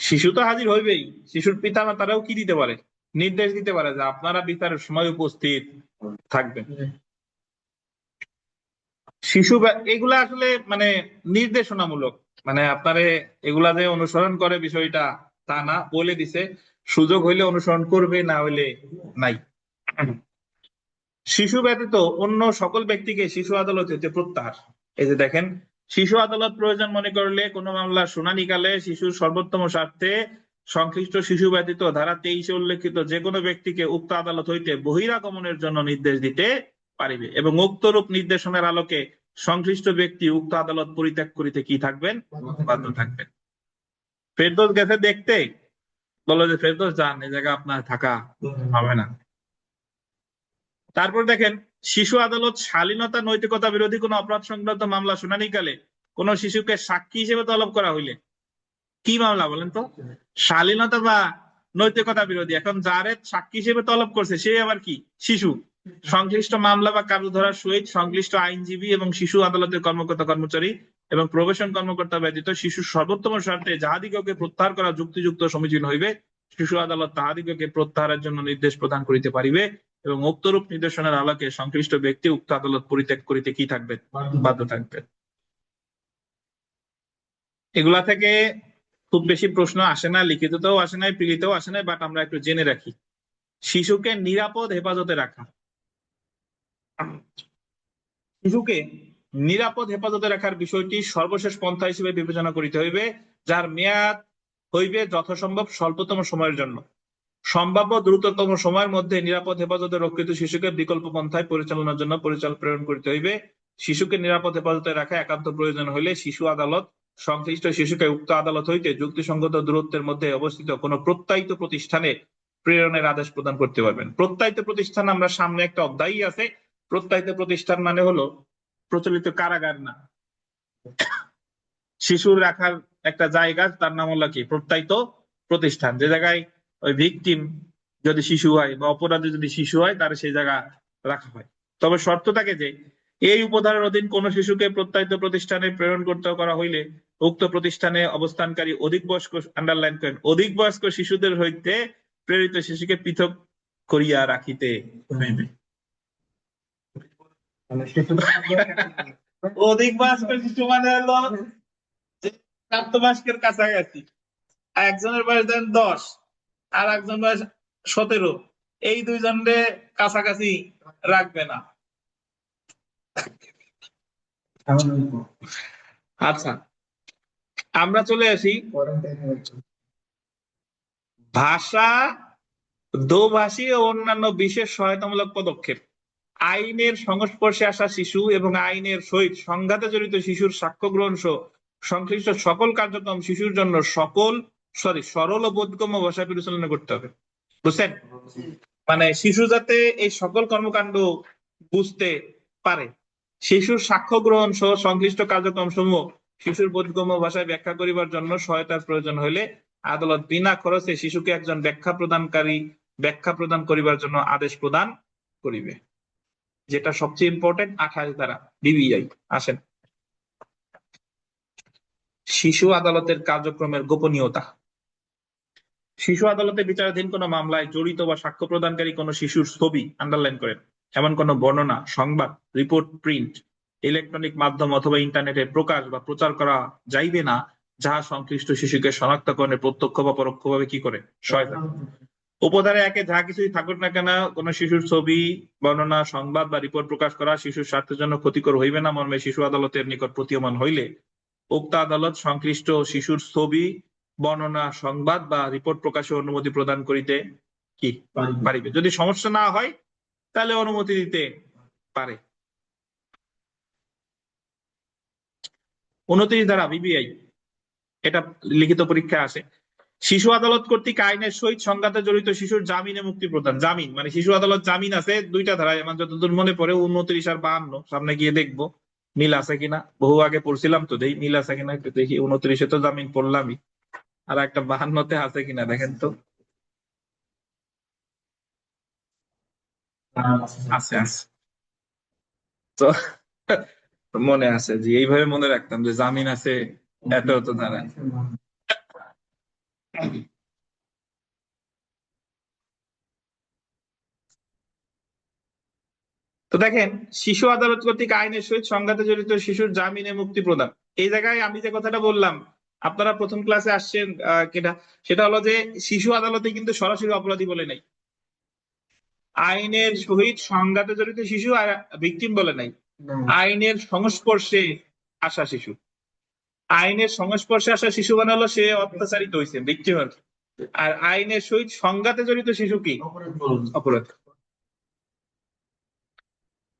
শিশু তো হাজির হইবেই, শিশুর পিতা মাতারাও কি দিতে পারে, নির্দেশ দিতে পারে যে আপনারা বিচারের সময় উপস্থিত থাকবেন। এগুলা আসলে মানে নির্দেশনামূলক, মানে আপনারে এগুলা যে অনুসরণ করে বিষয়টা তা না, বলে দিছে সুযোগ হইলে অনুসরণ করবে, না হইলে নাই। শিশু ব্যতীত অন্য সকল ব্যক্তিকে শিশু আদালত হইতে প্রত্যাহার। এই যে দেখেন, শিশু আদালত প্রয়োজন মনে করলে কোন মামলার শুনানিকালে শিশুর সর্বোত্তম স্বার্থে সংশ্লিষ্ট শিশু ব্যতীত ধারা 23-এ উল্লেখিত যে কোনো ব্যক্তিকে উক্ত আদালত হইতে বহিরাগমনের জন্য নির্দেশ দিতে পারিবে এবং উক্তরূপ নির্দেশনার আলোকে সংশ্লিষ্ট ব্যক্তি উক্ত আদালত পরিত্যাগ করিতে কি থাকবেন, বাধ্য থাকবেন। ফেরদৌস গেছে দেখতে, বলো যে ফেরদৌস যান, এই জায়গা আপনার থাকা হবে না। তারপর দেখেন, শিশু আদালত শালীনতা নৈতিকতা বিরোধী কোন অপরাধ সংক্রান্ত মামলা শুনানিকালে কোন শিশুকে সাক্ষী হিসেবে তলব করা হইলে, কি মামলা বলেন তো, শালীনতা বা নৈতিকতা বিরোধী, এখন যারে সাক্ষী হিসেবে তলব করছে সে আবার কি শিশু, সংশ্লিষ্ট মামলা বা কার্যধারার সহিত সংশ্লিষ্ট আইনজীবী এবং শিশু আদালতের কর্মকর্তা কর্মচারী এবং প্রবেশন কর্মকর্তা ব্যতীত শিশুর সর্বোত্তম স্বার্থে যাহাদিগকে প্রত্যাহার করা যুক্তিযুক্ত সমীচীন হইবে, শিশু আদালত তাহাদিগকে প্রত্যাহারের জন্য নির্দেশ প্রদান করিতে পারিবে এবং উক্তরূপ নির্দেশনার আলোকে সংশ্লিষ্ট ব্যক্তি উক্ত আদালত পরিত্যাগ করিতে কি থাকবে, বাধ্য থাকবে। এগুলা থেকে খুব বেশি প্রশ্ন আসে না, লিখিততেও আসে নাই, প্রিলিতেও আসে নাই, বাট আমরা একটু জেনে রাখি। শিশুকে নিরাপদ হেফাজতে রাখা, শিশুকে নিরাপদ হেফাজতে রাখার বিষয়টি সর্বশেষ পন্থা হিসেবে বিবেচনা করিতে হইবে, যার মেয়াদ হইবে যথাসম্ভব স্বল্পতম সময়ের জন্য। সম্ভাব্য দ্রুততম সময়ের মধ্যে নিরাপদ হেফাজতে রক্ষিত শিশুকে বিকল্প পন্থায় পরিচালনার জন্য প্রেরণ করিতে হইবে। শিশুকে নিরাপদ হেফাজতে রাখা একান্ত প্রয়োজন হইলে শিশু আদালত সংশ্লিষ্ট শিশুকে উক্ত আদালত হইতে যুক্তিসঙ্গত দূরত্বের মধ্যে অবস্থিত কোন প্রত্যায়িত প্রতিষ্ঠানে প্রেরণের আদেশ প্রদান করতে পারবেন। প্রত্যায়িত প্রতিষ্ঠান, আমরা সামনে একটা অধ্যায়ই আছে, প্রত্যায়িত প্রতিষ্ঠান মানে হলো প্রচলিত কারাগার না, শিশুর রাখার একটা জায়গা, তার নাম হলো কি প্রত্যায়িত প্রতিষ্ঠান, যে জায়গায় ওই ভিকটিম যদি শিশু হয় বা অপরাধী যদি শিশু হয় তার সেই জায়গা রাখা হয়। তবে শর্ত থাকে যে এই উপধারার অধীন কোন শিশুকে প্রত্যায়িত প্রতিষ্ঠানে প্রেরণ করতে করা হইলে উক্ত প্রতিষ্ঠানে অবস্থানকারী অধিক বয়স্ক, আন্ডারলাইন করেন, অধিক বয়স্ক শিশুদের হইতে প্রেরিত শিশুকে পৃথক করিয়া রাখিতে হইবে। অধিক বয়স্ক শিশু মানে হলো প্রাপ্তবয়স্কের কাছাকাছি, একজনের বয়স দেন 10 আর একজন বয়স 17, এই দুইজনকে কাছাকাছি রাখবে না। আচ্ছা, আমরা চলে আসি ভাষা, দোভাষী ও অন্যান্য বিশেষ সহায়তামূলক পদক্ষেপ। আইনের সংস্পর্শে আসা শিশু এবং আইনের সহিত সংঘাতে জড়িত শিশুর সাক্ষ্য গ্রহণ সহ সংশ্লিষ্ট সকল কার্যক্রম শিশুর জন্য সরল ও বোধগম্য ভাষায় পরিচালনা করতে হবে। বুঝছেন, মানে শিশু যাতে এই সকল কর্মকাণ্ড বুঝতে পারে, শিশুর সাক্ষ্য গ্রহণ সহ সংশ্লিষ্ট কার্যক্রম সমূহ শিশুর বোধগম্য ভাষায় ব্যাখ্যা করিবার জন্য সহায়তার প্রয়োজন হইলে আদালত বিনা খরচে শিশুকে একজন ব্যাখ্যা প্রদান করিবার জন্য আদেশ প্রদান করিবে। যেটা সবচেয়ে ইম্পর্টেন্ট, 28 ধারা ডিবিআই। আসেন, শিশু আদালতের কার্যক্রমের গোপনীয়তা। শিশু আদালতে বিচারাধীন কোন মামলায় জড়িত বা সাক্ষ্য প্রদানকারী কোন শিশুর ছবি, আন্ডারলাইন করেন, এমন কোন বর্ণনা, সংবাদ, রিপোর্ট, প্রিন্ট, ইলেকট্রনিক মাধ্যম অথবা ইন্টারনেটে প্রকাশ বা প্রচার করা যাইবে না, যাহা সংশ্লিষ্ট শিশুকে শনাক্তকরণে প্রত্যক্ষ বা পরোক্ষভাবে কি করে সহায়তা। উপধারা 1-এ যাহা কিছুই থাকুক না কেন, কোন শিশুর ছবি, বর্ণনা, সংবাদ বা রিপোর্ট প্রকাশ করা শিশুর স্বার্থের জন্য ক্ষতিকর হইবে না মর্মে শিশু আদালতের নিকট প্রতীয়মান হইলে উক্ত আদালত সংশ্লিষ্ট শিশুর ছবি, বর্ণনা, সংবাদ বা রিপোর্ট প্রকাশের অনুমতি প্রদান করিতে কি পারিবে। যদি সমস্যা না হয় তাহলে অনুমতি দিতে পারে। 29 ধারা বিবিআই, এটা লিখিত পরীক্ষায় আসে। শিশু আদালত কর্তৃক আইনের সহিত সংঘাতে জড়িত শিশুর জামিনে মুক্তি প্রদান। জামিন মানে শিশু আদালত জামিন আছে দুইটা ধারায়, আমার যতদূর মনে পড়ে 29 আর 52, সামনে গিয়ে দেখবো মিল আছে কিনা, বহু আগে পড়ছিলাম তো, দেখি মিল আছে কিনা একটু দেখি। 29-এ তো জামিন পড়লামই, আর একটা 52-তে আছে কিনা দেখেন তো। আছে আছে। তো মনে আছে যে এইভাবে মনে রাখতাম যে জামিন আছে এত এত ধারা। তো দেখেন, শিশু আদালত কর্তৃক আইনের সহিত সংঘাতে জড়িত শিশুর জামিনে মুক্তি প্রদান। এই জায়গায় আমি যে কথাটা বললাম, আপনারা প্রথম ক্লাসে আসছেন কেটা, সেটা হলো যে শিশু আদালতে কিন্তু সরাসরি অপরাধী বলে নাই, আইনের সহিত সংঘাতে জড়িত শিশু আর ভিকটিম বলে নাই, আইনের সংস্পর্শে আসা শিশু। আইনের সংস্পর্শে আসা শিশু মানে হলো সে অত্যাচারিত হয়েছে, ভিকটিম আর কি। আর আইনের সহিত সংঘাতে জড়িত শিশু কি? অপরাধ।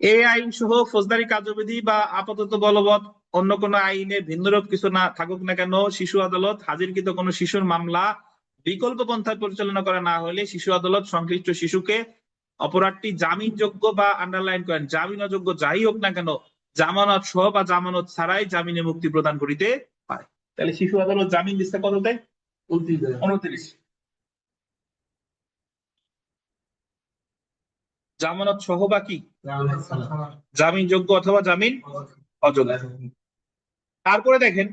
এই আইন সহ ফৌজদারি কার্যবিধি বা আপাতত বলবৎ অন্য কোনো আইনে ভিন্নরূপ কিছু না থাকুক না কেন, শিশু আদালত হাজিরকৃত কোনো শিশুর মামলা বিকল্প পন্থায় পরিচালনা করা না হলে শিশু আদালত সংশ্লিষ্ট শিশুকে অপরাধটি জামিনযোগ্য বা আন্ডারলাইন করেন জামিন অযোগ্য যাই হোক না কেন জামানত সহ বা জামানত ছাড়াই জামিনে মুক্তি প্রদান করিতে পারে। তাহলে শিশু আদালত জামিন দিচ্ছে কততে? 29। জামানত সহ বা কি জামিনযোগ্য অথবা জামিন অযোগ্য। তারপরে দেখেন,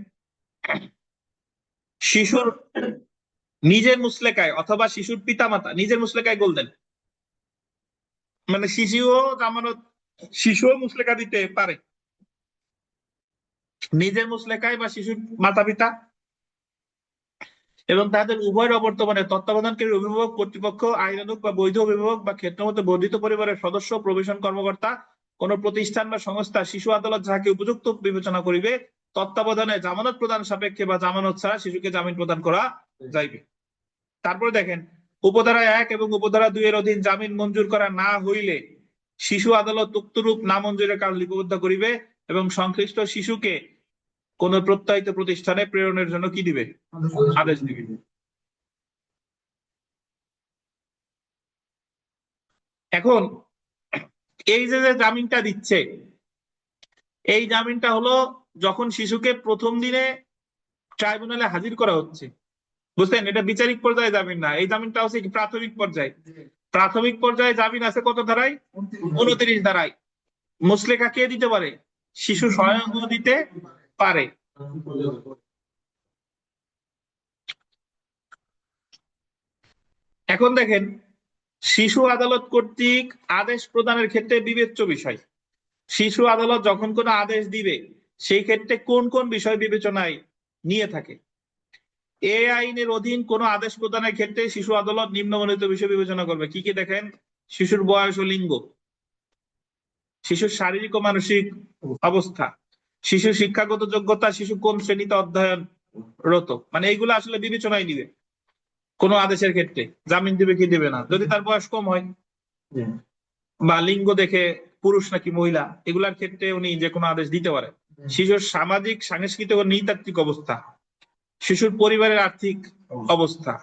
শিশুর নিজের মুসলেকায় অথবা শিশুর পিতামাতা নিজের মুসলেকায় গোল দেন, মানে শিশুও জামানত, শিশুও মুসলেকা দিতে পারে নিজের মুসলেকায় বা শিশুর মাতা পিতা এবং তাদের উভয়ের অবর্তমানে তত্ত্বাবধানকারী অভিভাবক কর্তৃপক্ষ আইনানুগ বা বৈধ অভিভাবক বা ক্ষেত্রমতে বর্ধিত পরিবারের সদস্য প্রবেশন কর্মকর্তা কোন প্রতিষ্ঠান বা সংস্থা শিশু আদালত যাহাকে উপযুক্ত বিবেচনা করিবে তত্ত্বাবধানে জামানত প্রদান সাপেক্ষে বা জামানত ছাড়া শিশুকে জামিন প্রদান করা যাইবে। তারপরে দেখেন, উপধারা 1 এবং উপধারা 2 এর অধীন জামিন মঞ্জুর করা না হইলে শিশু আদালত উক্তরূপ নামঞ্জুরের কারণ লিপিবদ্ধ করিবে এবং সংশ্লিষ্ট শিশুকে কোন প্রত্যায়িত প্রতিষ্ঠানে প্রেরণের জন্য কি দিবে? আদেশ দিবে। এখন এই যে যে জামিনটা দিচ্ছে, এই জামিনটা হলো যখন শিশুকে প্রথম দিনে ট্রাইব্যুনালে হাজির করা হচ্ছে, বুঝলেন? এটা বিচারিক পর্যায়ে জামিন না, এই জামিনটা হচ্ছে কি প্রাথমিক পর্যায়ে। প্রাথমিক পর্যায়ে জামিন আছে কত ধারায়? 29 ধারায়। মুসলেকা কে দিতে পারে? শিশু স্বয়ং দিতে পারে। এখন দেখেন, শিশু আদালত কর্তৃক আদেশ প্রদানের ক্ষেত্রে বিবেচ্য বিষয়, শিশু আদালত যখন কোনো আদেশ দিবে সেই ক্ষেত্রে কোন কোন বিষয় বিবেচনায় নিয়ে থাকে। এই আইনের অধীন কোন আদেশ প্রদানের ক্ষেত্রে শিশু আদালত নিম্নবর্ণিত বিষয় বিবেচনা করবে। কি কি দেখেন? শিশুর বয়স ও লিঙ্গ, শিশুর শারীরিক ও মানসিক অবস্থা, শিশুর শিক্ষাগত যোগ্যতা, শিশু কোন শ্রেণীতে অধ্যয়নরত, মানে এইগুলো আসলে বিবেচনায় নিবে কোন আদেশের ক্ষেত্রে। জামিন দিবে কি দিবে না, যদি তার বয়স কম হয় বা লিঙ্গ দেখে পুরুষ নাকি মহিলা, এগুলার ক্ষেত্রে উনি যে কোনো আদেশ দিতে পারে। শিশুর সামাজিক সাংস্কৃতিক ও নৃতাত্ত্বিক অবস্থা, শিশুর পরিবারের আর্থিক অবস্থা,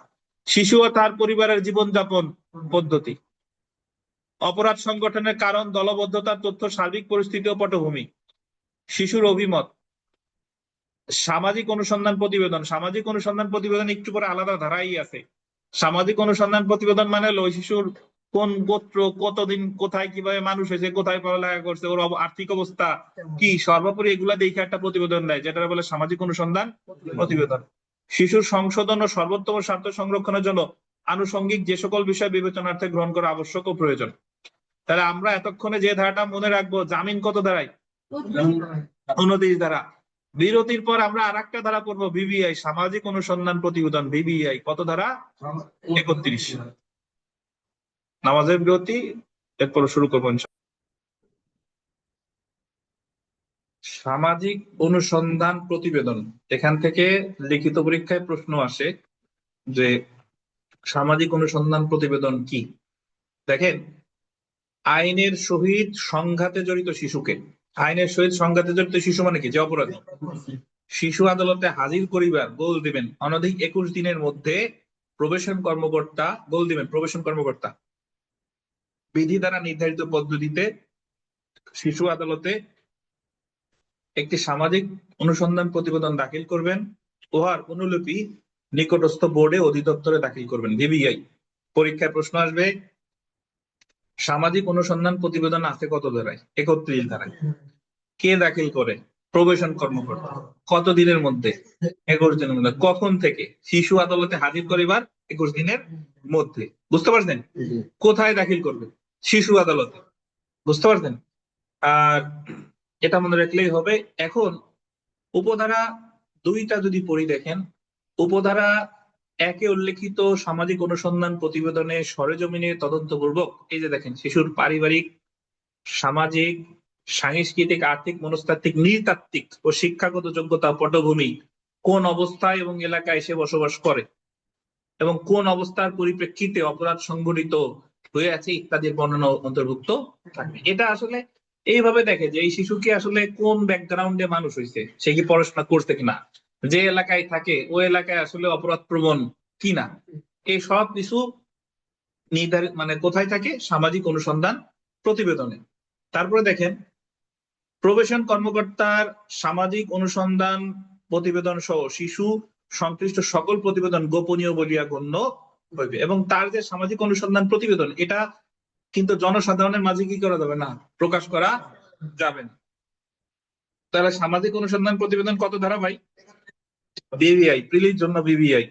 শিশু ও তার পরিবারের জীবনযাপন পদ্ধতি, অপরাধ সংগঠনের কারণ, দলবদ্ধতার তথ্য, সার্বিক পরিস্থিতি ও পটভূমি, শিশুর অভিমত, সামাজিক অনুসন্ধান প্রতিবেদন। সামাজিক অনুসন্ধান প্রতিবেদন একটু করে আলাদা ধারাই আছে। সামাজিক অনুসন্ধান প্রতিবেদন মানে হলো ওই শিশুর কোন গোত্র, কতদিন কোথায় কিভাবে মানুষ হয়েছে, কোথায় পড়ালেখা করছে, ওর আর্থিক অবস্থা কি, সর্বোপরি এগুলা দেখে একটা প্রতিবেদন দেয়, যেটা বলে সামাজিক অনুসন্ধান প্রতিবেদন। শিশুর সংশোধন ও সর্বোত্তম স্বার্থ সংরক্ষণের জন্য আনুষঙ্গিক যে সকল বিষয় বিবেচনার্থে গ্রহণ করা আবশ্যক ও প্রয়োজন। তাহলে আমরা এতক্ষণে যে ধারাটা মনে রাখবো, জামিন কত ধারায়? 29 ধারা। বিরতির পর আমরা আর একটা ধারা পড়বো, বিবিআই, সামাজিক অনুসন্ধান প্রতিবেদন, বিবিআই কত ধারা? 31। নামাজের বিরতি, এরপর শুরু করবো। সামাজিক অনুসন্ধান প্রতিবেদন, এখান থেকে লিখিত পরীক্ষায় প্রশ্ন আসে যে সামাজিক অনুসন্ধান প্রতিবেদন কি। দেখেন, আইনের সহিত সংঘাতে জড়িত শিশুকে, আইনের সহিত সংঘাতে জড়িত শিশু মানে কি? যে অপরাধী, শিশু আদালতে হাজির করিবার গোল দিবেন অনধিক 21 দিনের মধ্যে প্রবেশন কর্মকর্তা, গোল দিবেন প্রবেশন কর্মকর্তা বিধি দ্বারা নির্ধারিত পদ্ধতিতে শিশু আদালতে একটি সামাজিক অনুসন্ধান প্রতিবেদন দাখিল করবেন, উহার অনুলিপি নিকটস্থ বোর্ডে অধিদপ্তরে দাখিল করবেন। বিবিআই পরীক্ষায় প্রশ্ন আসবে, সামাজিক অনুসন্ধান প্রতিবেদন আছে কত ধারায়? 31 ধারায়। কে দাখিল করে? প্রবেশন কর্মকর্তা। কত দিনের মধ্যে? 21 দিনের মধ্যে। কখন থেকে? শিশু আদালতে হাজির করিবার 21 দিনের মধ্যে। বুঝতে পারছেন? কোথায় দাখিল করবে? শিশু আদালতে। বুঝতে পারছেন? আর এটা মনে রাখলেই হবে। এখন উপধারা 2টা যদি পড়ি, দেখেন উপধারা 1-এ উল্লেখিত সামাজিক অনুসন্ধান প্রতিবেদনে সরেজমিনে তদন্তপূর্বক, এই যে দেখেন, শিশুর পারিবারিক, সামাজিক, সাংস্কৃতিক, আর্থিক, মনস্তাত্ত্বিক, নৃতাত্ত্বিক ও শিক্ষাগত যোগ্যতা, পটভূমি, কোন অবস্থায় এবং এলাকায় সে বসবাস করে এবং কোন অবস্থার পরিপ্রেক্ষিতে অপরাধ সংঘটিত হয়ে আছে ইত্যাদির বর্ণনা অন্তর্ভুক্ত থাকবে। এটা আসলে এইভাবে দেখে যে এই শিশু কি আসলে কোন ব্যাকগ্রাউন্ডে মানুষ হয়েছে, সে কি পড়াশোনা করছে কিনা, যে এলাকায় থাকে ওই এলাকায় আসলে অপরাধ প্রবণ কিনা, এই সব কিছু নির্ধারিত মানে কোথায় থাকে? সামাজিক অনুসন্ধান প্রতিবেদনে। তারপরে দেখেন, প্রবেশন কর্মকর্তার সামাজিক অনুসন্ধান প্রতিবেদন সহ শিশু সংশ্লিষ্ট সকল প্রতিবেদন গোপনীয় বলিয়া গণ্য হইবে এবং তার যে সামাজিক অনুসন্ধান প্রতিবেদন, এটা কিন্তু জনসাধারণের মাঝে কি করা যাবে না, প্রকাশ করা যাবে না। তাহলে সামাজিক অনুসন্ধান প্রতিবেদন কত ধারা ভাই? বিবিআই, প্রিলির জন্য বিবিআই।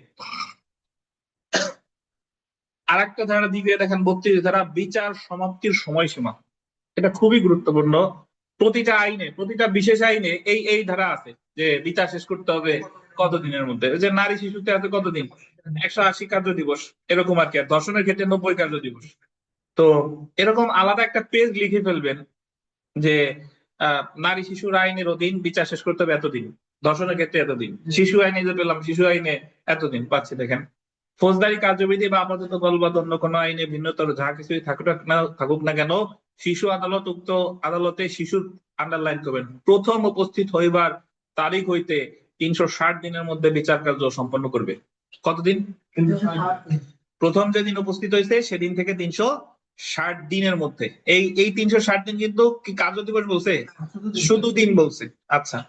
আর একটা ধারা দিবে, দেখেন 32 ধারা, বিচার সমাপ্তির সময়সীমা। এটা খুবই গুরুত্বপূর্ণ। প্রতিটা আইনে, প্রতিটা বিশেষ আইনে এই এই ধারা আছে যে বিচার শেষ করতে হবে কতদিনের মধ্যে। যে নারী শিশুতে আছে কতদিন, 180 কার্য দিবস, এরকম আর কি। আর ধর্ষণের ক্ষেত্রে 90 কার্য দিবস। তো এরকম আলাদা একটা পেজ লিখে ফেলবেন যে নারী শিশুর আইনের অধীন বিচার শেষ করতে হবে এতদিন, ধর্ষণের ক্ষেত্রে এতদিন, শিশু আইনে যে পেলাম শিশু আইনে এতদিন পাচ্ছি। দেখেন, ফৌজদারি কার্যবিধি বা আপাতত বলবৎ অন্য কোনো আইনে ভিন্নতর যা কিছুই থাকুক না কেন, শিশু আদালত উক্ত আদালতে শিশুর আন্ডারলাইন করবেন প্রথম উপস্থিত হইবার তারিখ হইতে 360 দিনের মধ্যে বিচার কার্য সম্পন্ন করবে। কতদিন? প্রথম যেদিন উপস্থিত হয়েছে সেদিন থেকে 360 দিনের মধ্যে। এই 360 দিন কিন্তু কি কার্য দিবস বলছে? শুধু দিন বলছে। আচ্ছা,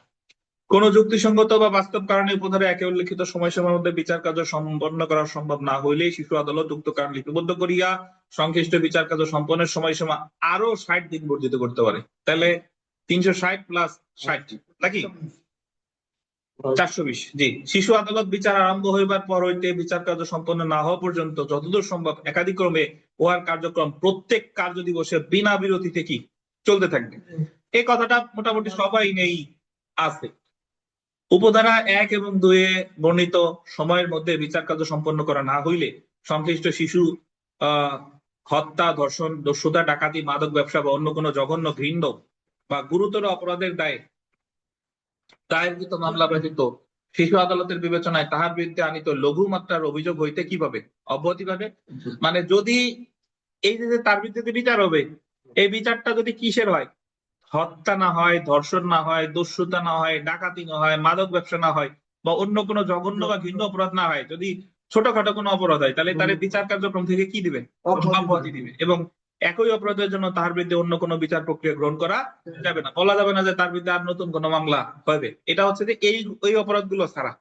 কোন যুক্তিসঙ্গত বা বাস্তব কারণে উপধারা 1-এ উল্লেখিত সময়সীমার মধ্যে বিচার কার্য সম্পন্ন করা সম্ভব না হইলে শিশু আদালত উক্ত কারণ লিপিবদ্ধ করিয়া সংশ্লিষ্ট বিচার কার্য সম্পন্নের সময়সীমা আরো 60 দিন বর্ধিত করতে পারে। তাহলে 360 প্লাস 60 নাকি 420। জি, শিশু আদালত বিচার আরম্ভ হইবার পর হইতে বিচার কার্য সম্পন্ন না হওয়া পর্যন্ত যতদূর সম্ভব একাধিক্রমে উহার কার্যক্রম প্রত্যেক কার্য দিবসে বিনা বিরতিতে কি চলতে থাকবে। এই কথাটা মোটামুটি সবাই নেই আছে। উপধারা 1 এবং 2-এ বর্ণিত সময়ের মধ্যে বিচার কার্য সম্পন্ন করা না হইলে সংশ্লিষ্ট শিশু হত্যা, ধর্ষণ, দস্যুতা, ডাকাতি, মাদক ব্যবসা বা অন্য কোনো জঘন্য, ঘৃণ্য বা গুরুতর অপরাধের দায়েরকৃত মামলা ব্যতীত শিশু আদালতের বিবেচনায় তাহার বিরুদ্ধে আনিত লঘু মাত্রার অভিযোগ হইতে কি পাবে? অব্যাহতি পাবে। মানে যদি এই যে তার বিরুদ্ধে বিচার হবে, এই বিচারটা যদি কিসের হয়? হত্যা না হয়, ধর্ষণ না হয়, দস্যুতা না হয়, ডাকাতি না হয়, মাদক ব্যবসা না হয় বা অন্য কোনো জঘন্য বা ঘৃণ্য অপরাধ না হয়, যদি ছোটখাটো কোনো অপরাধ হয়, তাহলে তার বিচার কার্যক্রম থেকে কি দিবে? অব্যাহতি দিবে। এবং একই অপরাধের জন্য তার বিরুদ্ধে অন্য কোনো বিচার প্রক্রিয়া গ্রহণ করা যাবে না। বলা যাবে না যে তার বিরুদ্ধে আর নতুন কোনো মামলা হবে। এটা হচ্ছে যে এই অপরাধগুলো ছাড়া।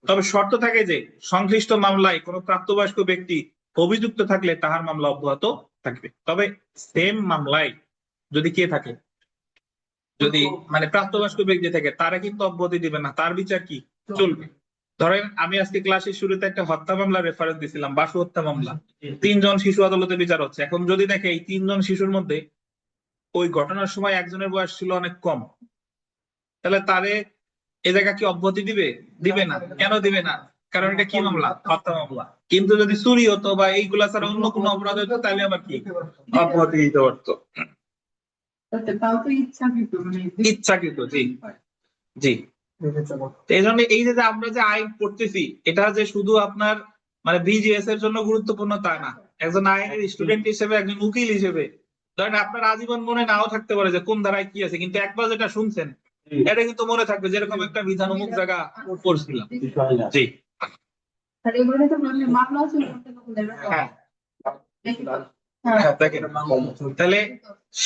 তবে শর্ত থাকে যে সংশ্লিষ্ট মামলায় কোনো প্রাপ্তবয়স্ক ব্যক্তি অভিযুক্ত থাকলে তাহার মামলা অব্যাহত থাকবে। তবে সেম মামলায় যদি কে থাকে, যদি মানে প্রাপ্তবয়স্ক ব্যক্তি থাকে, তারা কিন্তু অব্যাহতি দিবে না, তার বিচার কি চলবে। ধরেন আমি আজকে ক্লাসের শুরুতে একটা হত্যা মামলা রেফারেন্স দিছিলাম, বাসু হত্যা মামলা। 3 জন শিশু আদালতে বিচার হচ্ছে। এখন যদি দেখে এই 3 জন শিশুর মধ্যে ওই ঘটনার সময় একজনের বয়স ছিল অনেক কম, তাহলে তারে এ জায়গা কি অব্যাহতি দিবে? দিবে না। কেন দিবে না? কারণ এটা কি মামলা? হত্যা মামলা। কিন্তু যদি চুরি হতো বা এইগুলা ছাড়া অন্য কোনো অপরাধ হতো, তাহলে আবার কি অব্যাহতি দিতে পারতো। ইচ্ছাকৃত, জি জি। এই জন্য এই যে আমরা যে আইন পড়তেছি, এটা যে শুধু আপনার মানে বিজিএস এর জন্য গুরুত্বপূর্ণ তা না। একজন আইনের স্টুডেন্ট হিসেবে, একজন উকিল হিসেবে ধরেন আপনার আজীবন মনে নাও থাকতে পারে যে কোন ধারায় কি আছে, কিন্তু একবার যেটা শুনছেন এটা কিন্তু মনে থাকবে, যেরকম একটা বিধান অমুক জায়গা পড়ছিলাম। জি হ্যাঁ, দেখেন, তাহলে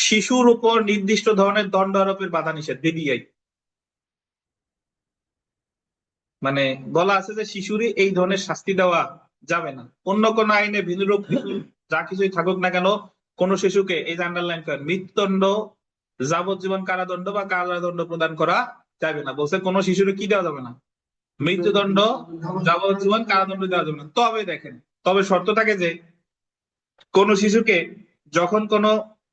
শিশুর উপর নির্দিষ্ট ধরনের দণ্ড আরোপের বাধা নিষেধ, বিবিআই মানে বলা আছে যে শিশুরই এই ধরনের শাস্তি দেওয়া যাবে না। অন্য কোন আইনে ভিন্নরূপ কিছু যা কিছুই থাকুক না কেন, কোন শিশুকে, এই যে আন্ডারলাইন করেন, মৃত্যুদণ্ড, যাবজ্জীবন কারাদণ্ড বা কারাদণ্ড প্রদান করা যাবে না। বলছে কোন শিশুর কি দেওয়া যাবে না, মৃত্যুদণ্ড, যাবজ্জীবন কারাদণ্ড দেওয়া যাবে না। তবে দেখেন, তবে শর্ত থাকে যে কোন শিশুকে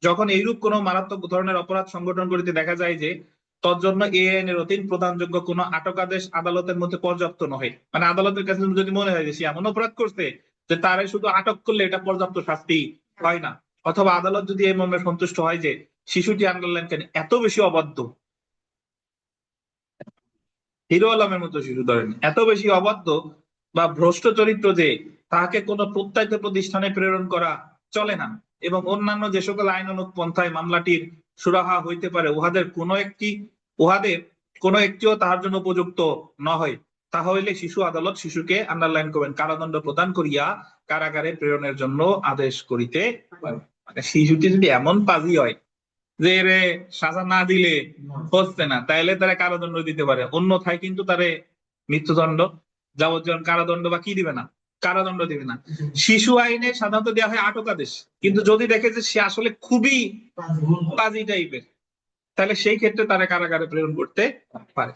যখন এইরূপ কোন মারাত্মক ধরনের অপরাধ সংগঠন করিতে দেখা যায় যে তজ্জন্য এই আইনের অধীন প্রদানযোগ্য কোন আটক আদেশ আদালতের মধ্যে পর্যাপ্ত নহে। মানে আদালতের কাছে যদি মনে হয় যে সে এমন অপরাধ করছে যে তারে শুধু আটক করলে এটা পর্যাপ্ত শাস্তি হয় না, অথবা আদালত যদি এই মর্মে সন্তুষ্ট হয় যে শিশুটি আন্ডারলাইন কেন এত বেশি অবাধ্য, হিরো আলমের মতো শিশু ধরেন, এত বেশি অবাধ্য বা ভ্রষ্ট চরিত্র যে তাহাকে কোনো প্রত্যায়িত প্রতিষ্ঠানে প্রেরণ করা চলে না, এবং অন্যান্য যে সকল আইনানুগ পন্থায় মামলাটির সুরাহা হইতে পারে উহাদের কোনো একটিও তাহার জন্য উপযুক্ত না হয়, তাহা হইলে শিশু আদালত শিশুকে আন্ডারলাইন করবেন কারাদণ্ড প্রদান করিয়া কারাগারে প্রেরণের জন্য আদেশ করিতে পারে। মানে শিশুটি যদি এমন পাজি হয় যে রে সাজা না দিলে হচ্ছে না, তাইলে তারা কারাদণ্ড দিতে পারে, অন্যথায় কিন্তু তারে মৃত্যুদণ্ড, যাবজ্জীবন কারাদণ্ড বা কি দিবে না, কারাদণ্ড দিবে না। শিশু আইনে সাধারণত দেওয়া হয় আটক আদেশ, কিন্তু যদি দেখে যে সে আসলে খুবই পাজি টাইপের, তাহলে সেই ক্ষেত্রে তারা কারাগারে প্রেরণ করতে পারে।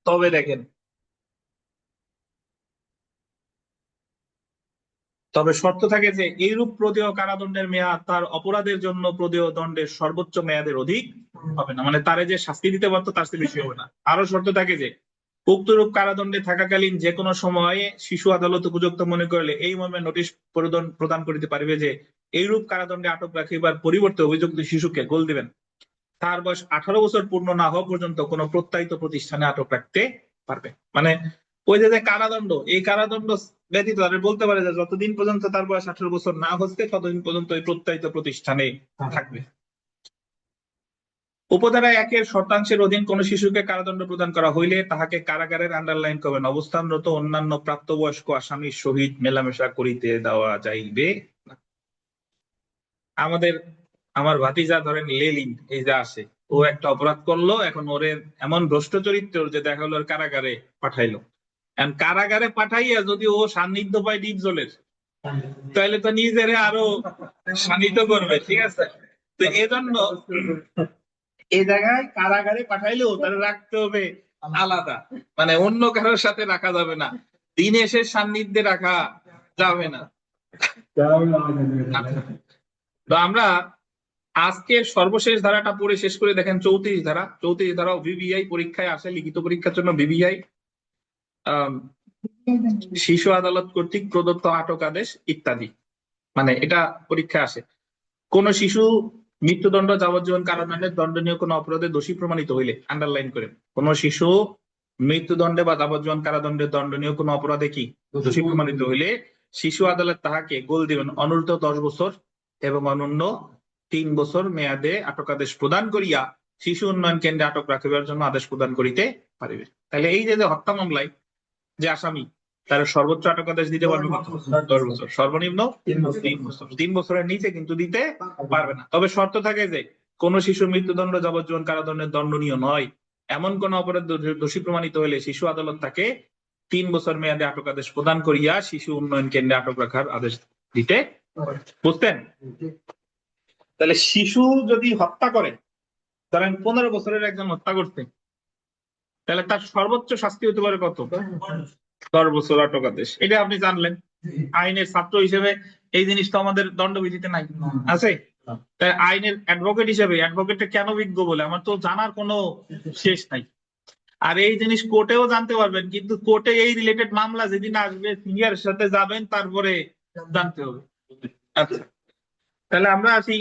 তবে দেখেন, তবে শর্ত থাকে যে এইরূপ প্রদেয় কারাদণ্ডের মেয়াদ তার অপরাধের জন্য প্রদেয় দণ্ডের সর্বোচ্চ মেয়াদের অধিক হবে না। মানে তারে যে শাস্তি দিতে পারতো তার চেয়ে বেশি হবে না। আরো শর্ত থাকে যে উক্তরূপ কারাদণ্ডে থাকাকালীন যে কোনো সময়ে শিশু আদালত উপযুক্ত মনে করলে এই মর্মে নোটিশ প্রদান করিতে পারিবে যে এইরূপ কারাদণ্ডে আটক রাখিবার পরিবর্তে অভিযুক্ত শিশুকে গোল দিবেন তার বয়স 18 বছর পূর্ণ না হওয়া পর্যন্ত কোনো প্রত্যায়িত প্রতিষ্ঠানে আটক রাখতে পারবে। মানে ওই যে কারাদণ্ড, এই কারাদণ্ড ব্যতীত তাদের বলতে পারে যে যতদিন পর্যন্ত তার বয়স 18 বছর না হচ্ছে ততদিন পর্যন্ত এই প্রত্যায়িত প্রতিষ্ঠানে থাকবে। উপধারা 1-এর শর্তাংশের অধীন কোন শিশুকে কারাদণ্ড প্রদান করা হইলে তাহাকে কারাগারের আন্ডারলাইন করবেন অবস্থানরত অন্যান্য প্রাপ্তবয়স্ক আসামির সহিত মেলামেশা করিতে দেওয়া যাইবে না। আমার ভাতিজা ধরেন লেলিন, এই যে আসে, ও একটা অপরাধ করলো, এখন ওরে এমন ভ্রষ্ট চরিত্র যে দেখা হলো কারাগারে পাঠাইলো। কারাগারে পাঠাইয়া যদি ও সান্নিধ্য পায় ডিপজলের, তাহলে তো নিজের আরো সান্নিধ্য করবে, ঠিক আছে? তো এজন্য এই জায়গায় কারাগারে পাঠাইলেও তারা রাখতে হবে আলাদা, মানে অন্য কারোর সাথে রাখা যাবে না, দিনেশের সান্নিধ্যে রাখা যাবে না। তো আমরা আজকের সর্বশেষ ধারাটা পড়ে শেষ করে দেখেন 34 ধারা ভিভিআই পরীক্ষায় আসে, লিখিত পরীক্ষার জন্য ভিভিআই শিশু আদালত কর্তৃক প্রদত্ত আটক আদেশ ইত্যাদি, মানে এটা পরীক্ষা আসে। কোন শিশু মৃত্যুদণ্ড, যাবজ্জীবন কারাদণ্ডের দণ্ডনীয় কোন অপরাধে দোষী প্রমাণিত হইলে, আন্ডারলাইন করে, কোন শিশু মৃত্যুদণ্ডে বা যাবজ্জীবন কারাদণ্ডের দণ্ডনীয় কোন অপরাধে কি দোষী প্রমাণিত হইলে শিশু আদালত তাহাকে গোল দিবেন অনূর্ধ্ব 10 বছর এবং অনন্য 3 বছর মেয়াদে আটক আদেশ প্রদান করিয়া শিশু উন্নয়ন কেন্দ্রে আটক রাখিবার জন্য আদেশ প্রদান করিতে পারিবে। তাহলে এই যে হত্যা মামলায় যে আসামি, তার সর্বোচ্চ আটক আদেশ দিতে পারবে কত? 10 বছর, সর্বনিম্ন 3 বছর। 3 বছরের নিচে কিন্তু দিতে পারবে না। তবে শর্ত থাকে যে কোন শিশু মৃত্যুদণ্ড, যাবজ্জীবন কারাদণ্ডের দণ্ডনীয় নয় এমন কোন অপরাধ দোষী প্রমাণিত হইলে শিশু আদালত তাকে 3 বছর মেয়াদে আটক আদেশ প্রদান করিয়া শিশু উন্নয়ন কেন্দ্রে আটক রাখার আদেশ দিতে। বুঝতেন? তাহলে শিশু যদি হত্যা করে, ধরেন 15 বছরের একজন হত্যা করতে, তাহলে তার সর্বোচ্চ শাস্তি হতে পারে কত? 10 বছর আটক আদেশ। এটা আপনি জানলেন, আইনের ছাত্র হিসেবে এই জিনিসটা আমাদের দণ্ডবিধিতে নাই, আছে? তাই আইনের অ্যাডভোকেট হিসেবে, অ্যাডভোকেটটা কেন বিজ্ঞ বলে আমার তো জানার কোনো শেষ নাই। আর এই জিনিস কোর্টেও জানতে পারবেন, কিন্তু কোর্টে এই রিলেটেড মামলা যেদিন আসবে সিনিয়রের সাথে যাবেন, তারপরে জানতে হবে। আচ্ছা, তাহলে আমরা আসি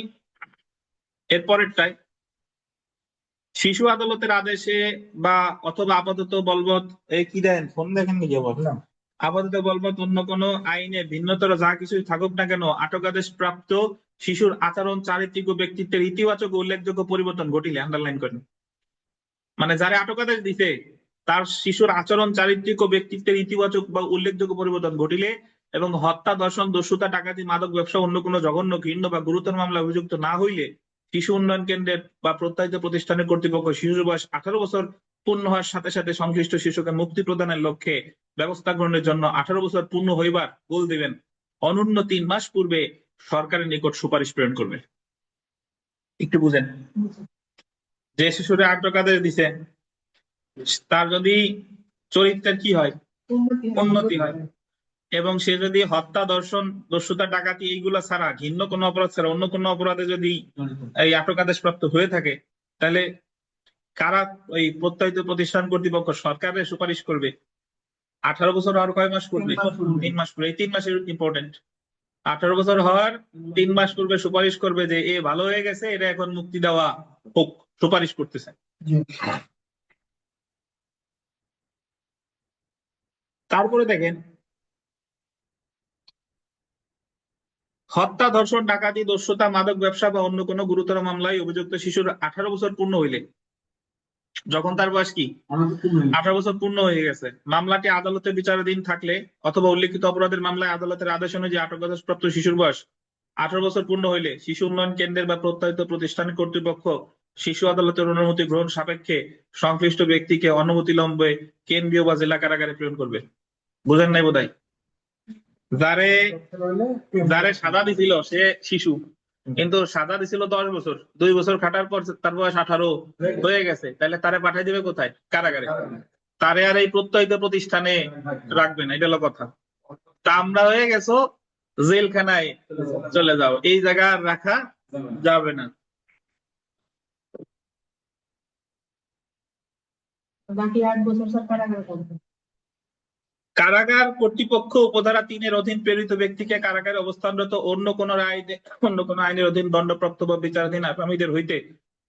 এরপরেরটায়। শিশু আদালতের আদেশে বা অথবা আপাতত বলবৎ, এই কি দেন ফোন দেখেন নাকি? আপাতত বলবৎ অন্য কোন আইনে ভিন্নতর যা কিছুই থাকুক না কেন আটক আদেশ প্রাপ্ত শিশুর আচরণ, চারিত্রিক ও ব্যক্তিত্বের ইতিবাচক ও উল্লেখযোগ্য পরিবর্তন ঘটিলে, আন্ডারলাইন করেন, মানে যারা আটক আদেশ দিতে তার শিশুর আচরণ, চারিত্রিক ও ব্যক্তিত্বের ইতিবাচক বা উল্লেখযোগ্য পরিবর্তন ঘটিলে এবং হত্যা, ধর্ষণ, দস্যুতা, ডাকাতি, মাদক ব্যবসা, অন্য কোনো জঘন্য, ঘৃণ্য বা গুরুতর মামলা অভিযুক্ত না হইলে শিশু উন্নয়ন কেন্দ্রের বা প্রত্যায়িত প্রতিষ্ঠানের কর্তৃপক্ষ শিশুর বয়স 18 বছর পূর্ণ হওয়ার সাথে সাথে সংশ্লিষ্ট শিশুকে মুক্তি প্রদানের লক্ষ্যে ব্যবস্থা গ্রহণের জন্য 18 বছর পূর্ণ হইবার গোল দিবেন অনূন্য 3 মাস পূর্বে সরকারের নিকট সুপারিশ প্রেরণ করবে। একটু বুঝেন, যে শিশুরে আটকাদের দিছে তার যদি চরিত্রের কি হয়, উন্নতি হয়, এবং সে যদি হত্যা, ধর্ষণ, দস্যুতা, ডাকাতি এইগুলা ছাড়া, ঘিন্ন কোনো অপরাধ ছাড়া অন্য কোনো অপরাধে যদি এই আটক আদেশ প্রাপ্ত হয়ে থাকে, তাহলে কারা ওই প্রত্যয়িত প্রতিষ্ঠান কর্তৃপক্ষ সরকারের সুপারিশ করবে। 18 বছর আর কয় মাস করবে? 3 মাস করবে। এই 3 মাসের ইম্পর্টেন্ট। 18 বছর হওয়ার 3 মাস করবে সুপারিশ করবে যে এ ভালো হয়ে গেছে, এটা এখন মুক্তি দেওয়া হোক, সুপারিশ করতেছে। তারপরে দেখেন, হত্যা, ধর্ষণ, ডাকাতি, দস্যুতা, মাদক ব্যবসা বা অন্য কোনো গুরুতর মামলায় অভিযুক্ত শিশুর 18 বছর পূর্ণ হইলে, যখন তার বয়স কি 18 বছর পূর্ণ হয়ে গেছে, মামলাটি আদালতে বিচারাধীন থাকলে অথবা উল্লিখিত অপরাধের মামলায় আদালতের আদেশ অনুযায়ী আটকপ্রাপ্ত শিশুর বয়স 18 বছর পূর্ণ হইলে শিশু উন্নয়ন কেন্দ্রের বা প্রত্যয়িত প্রতিষ্ঠানের কর্তৃপক্ষ শিশু আদালতের অনুমতি গ্রহণ সাপেক্ষে সংশ্লিষ্ট ব্যক্তিকে অনুমতিলম্বে কেন্দ্রীয় বা জেলা কারাগারে প্রেরণ করবে। বুঝেন নাই বোধহয়? যারে যারে সাজা দিছিল সে শিশু, কিন্তু সাজা দিছিল 10 বছর, 2 বছর খাটার পর তার বয়স 18 হয়ে গেছে, তাহলে তারে পাঠাই দিবে কোথায়? কারাগারে। তারে আর এই প্রত্যয়িত প্রতিষ্ঠানে রাখবে না, এটা হলো কথা। তা আমরা হয়ে গেছো জেলখানায় চলে যাও, এই জায়গা আর রাখা যাবে না। বাকি 8 বছর স্যার কারাগারে থাকবে। কারাগার কর্তৃপক্ষ উপধারা 3-এর অধীন প্রেরিত ব্যক্তিকে কারাগারে অবস্থানরত অন্য কোন আইনের অধীন দণ্ডপ্রাপ্ত বা বিচারাধীন আসামিদের হইতে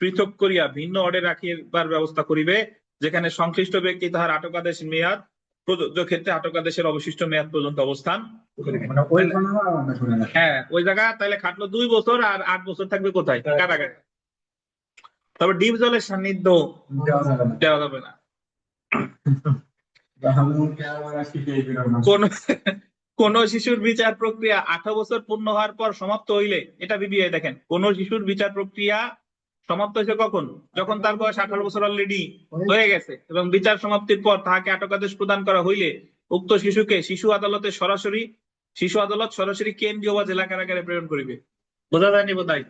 পৃথক করিয়া ভিন্ন অর্ডে রাখিবার ব্যবস্থা করিবে, যেখানে সংশ্লিষ্ট ব্যক্তি তাহার আটকাদেশ মেয়াদ প্রযোজ্য ক্ষেত্রে আটকাদেশের অবশিষ্ট মেয়াদ পর্যন্ত অবস্থান। হ্যাঁ, ওই জায়গা তাহলে খাটলো 2 বছর, আর 8 বছর থাকবে কোথায়? কারাগারে। তবে ডিপ জলের সান্নিধ্য দেওয়া যাবে না। কোন শিশুর বিচার প্রক্রিয়া 18 বছর পূর্ণ হওয়ার পর সমাপ্ত হইলে, এটা বিবিআই দেখেন, কোন শিশুর বিচার প্রক্রিয়া সমাপ্ত হয়েছে কখন? যখন তার বয়স 18 বছর অলরেডি হয়ে গেছে এবং বিচার সমাপ্তির পর তাহাকে আটকাদেশ প্রদান করা হইলে উক্ত শিশুকে শিশু আদালত সরাসরি কেন্দ্রীয় বা জেলা কারাগারে প্রেরণ করিবে। বোঝা যায়নি বোধহয়?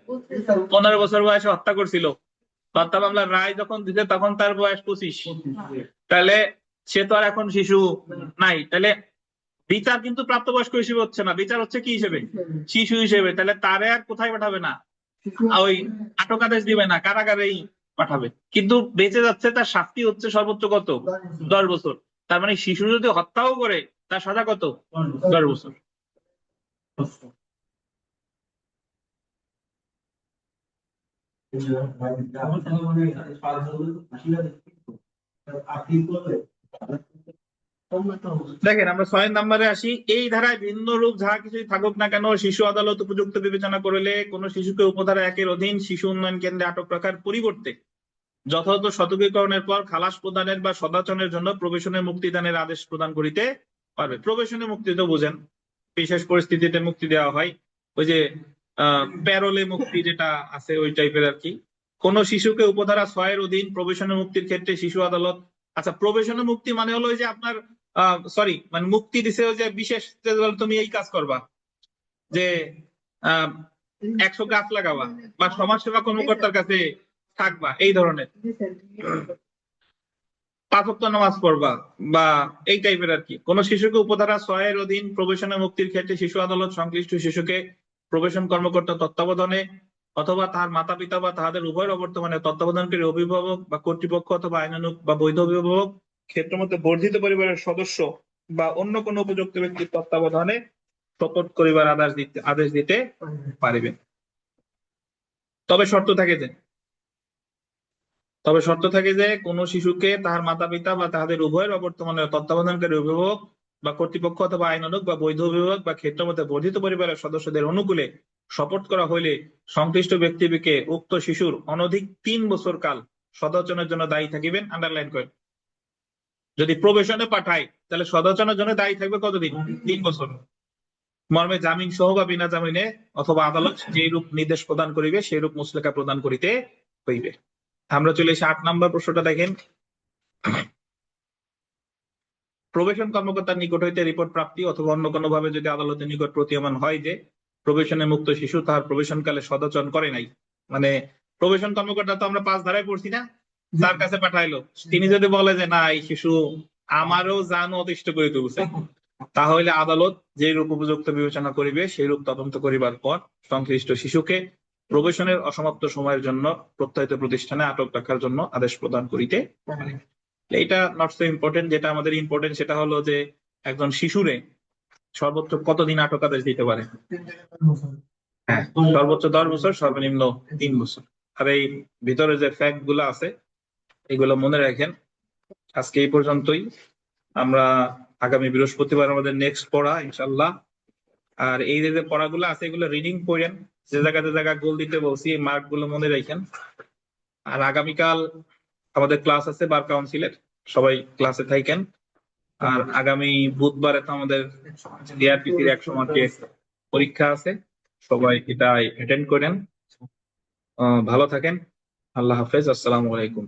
15 বছর বয়সে হত্যা করছিল, হত্যা মামলার রায় যখন দিতে তখন তার বয়স 25, তাহলে সে তো আর এখন শিশু নাই, তাহলে বিচার কিন্তু প্রাপ্তবয়স্ক হিসেবে হচ্ছে না, বিচার হচ্ছে কি হিসেবে? শিশু হিসেবে। তাহলে তারে আর কোথায় পাঠাবে না, ওই আটকাদেশ দিবে না, কারাগারেই পাঠাবে। কিন্তু বেঁচে যাচ্ছে, তার শাস্তি হচ্ছে সর্বোচ্চ কত? 10 বছর। তার মানে শিশু যদি হত্যাও করে তার সাজা কত? 10 বছর। দেখেন, আমরা 6 নম্বরে আসি। এই ধারায় ভিন্ন রূপ যাহা কিছুই থাকুক না কেন, শিশু আদালত উপযুক্ত বিবেচনা করিলে কোন শিশুকে উপধারা 1-এর অধীন শিশু উন্নয়ন কেন্দ্রে আটক রাখার পরিবর্তে যথাযথ সতর্কীকরণের পর খালাস প্রদানের বা সদাচরণের জন্য প্রবেশনের মুক্তিদানের আদেশ প্রদান করিতে পারবে। প্রবেশনের মুক্তি তো বুঝেন, বিশেষ পরিস্থিতিতে মুক্তি দেওয়া হয়, ওই যে প্যারোলে মুক্তি যেটা আছে ওই টাইপের আর কি। কোন শিশুকে উপধারা 6-এর অধীন প্রবেশনের মুক্তির ক্ষেত্রে শিশু আদালত, আচ্ছা প্রবেশনের মুক্তি মানে হলো ওই যে আপনার সরি মানে মুক্তি দিছে ওই যে বিশেষ, তুমি এই কাজ করবা যে 100 গাছ লাগাবা বা সমাজসেবা কর্মকর্তার কাছে থাকবা, এই ধরনের 5 ওয়াক্ত নামাজ পড়বা বা এই টাইপের আর কি। কোন শিশুকে উপধারা 6-এর অধীন প্রবেশনের মুক্তির ক্ষেত্রে শিশু আদালত সংশ্লিষ্ট শিশুকে প্রবেশন কর্মকর্তা তত্ত্বাবধানে অথবা তার মাতা পিতা বা তাহাদের উভয়ের অবর্তমানে তত্ত্বাবধানকারী অভিভাবক বা কর্তৃপক্ষ অথবা আইনানুগ বা বৈধ অভিভাবক, ক্ষেত্রমতে বর্ধিত পরিবারের সদস্য বা অন্য কোনো উপযুক্ত ব্যক্তির তত্ত্বাবধানে শপথ করিবার আদেশ দিতে পারিবে। তবে শর্ত থাকে যে কোন শিশুকে তাহার মাতা পিতা বা তাহাদের উভয়ের অবর্তমানে তত্ত্বাবধানকারী অভিভাবক বা কর্তৃপক্ষ অথবা আইনানুগ বা বৈধ অভিভাবক বা ক্ষেত্রমতে বর্ধিত পরিবারের সদস্যদের অনুকূলে শপথ করা হইলে সংশ্লিষ্ট ব্যক্তিকে উক্ত শিশুর অনধিক 3 বছর কাল সদাচরণের জন্য দায়ী থাকিবেন। আন্ডারলাইন করেন। যদি প্রবেশনে পাঠায় তাহলে সদাচরণের জন্য দায়ী থাকবে কতদিন? 3 বছর। মর্মে জামিন সহ বা বিনা জামিনে অথবা আদালত যেই রূপ নির্দেশ প্রদান করিবে সেই রূপ মুচলেকা প্রদান করিতে হইবে। আমরা চলে এসে 8 নম্বর প্রশ্নটা দেখেন। প্রবেশন কর্মকর্তার নিকট হইতে রিপোর্ট প্রাপ্তি অথবা অন্য কোনো ভাবে যদি আদালতের নিকট প্রতীয়মান হয় যে প্রবেশনে মুক্ত শিশু তাহার প্রবেশনকালে সদাচরণ করে নাই, মানে প্রবেশন কর্মকর্তা তো আমরা 5 ধারায় পড়ছি না, তার কাছে পাঠাইলো, তিনি যদি বলে যে না এই শিশু আমারও জান অতিষ্ঠ করে তুলছে, তাহলে আদালত যে রূপ উপযুক্ত বিবেচনা করিবে সেই রূপ তদন্ত করিবার পর সংশ্লিষ্ট শিশুকে প্রবেশনের অসমাপ্ত সময়ের জন্য প্রত্যাহিত প্রতিষ্ঠানে আটক রাখার জন্য আদেশ প্রদান করিতে পারে। এটা নট সো ইম্পর্টেন্ট, যেটা আমাদের ইম্পর্টেন্ট সেটা হলো যে একজন শিশুরে সর্বোচ্চ কতদিন আটক আদেশ দিতে পারে। হ্যাঁ, সর্বোচ্চ 10 বছর, সর্বনিম্ন 3 বছর। আর এই ভিতরে যে ফ্যাক্ট গুলো আছে এগুলো মনে রাখেন। আজকে এই পর্যন্তই, আমরা আগামী বৃহস্পতিবার আমাদের নেক্সট পড়া ইনশাল্লাহ। আর এই যে পড়াগুলো আছে এগুলো রিডিং করেন, যে জায়গা গোল দিতে বলছি এই মার্ক গুলো মনে রাখেন। আর আগামীকাল আমাদের ক্লাস আছে বার কাউন্সিলের, সবাই ক্লাসে থাকেন। আর আগামী বুধবারে তো আমাদের ডিআরপিসির 100 মার্কের পরীক্ষা আছে, সবাই এটা অ্যাটেন্ড করেন। ভালো থাকেন, আল্লাহ হাফেজ, আসসালামু আলাইকুম।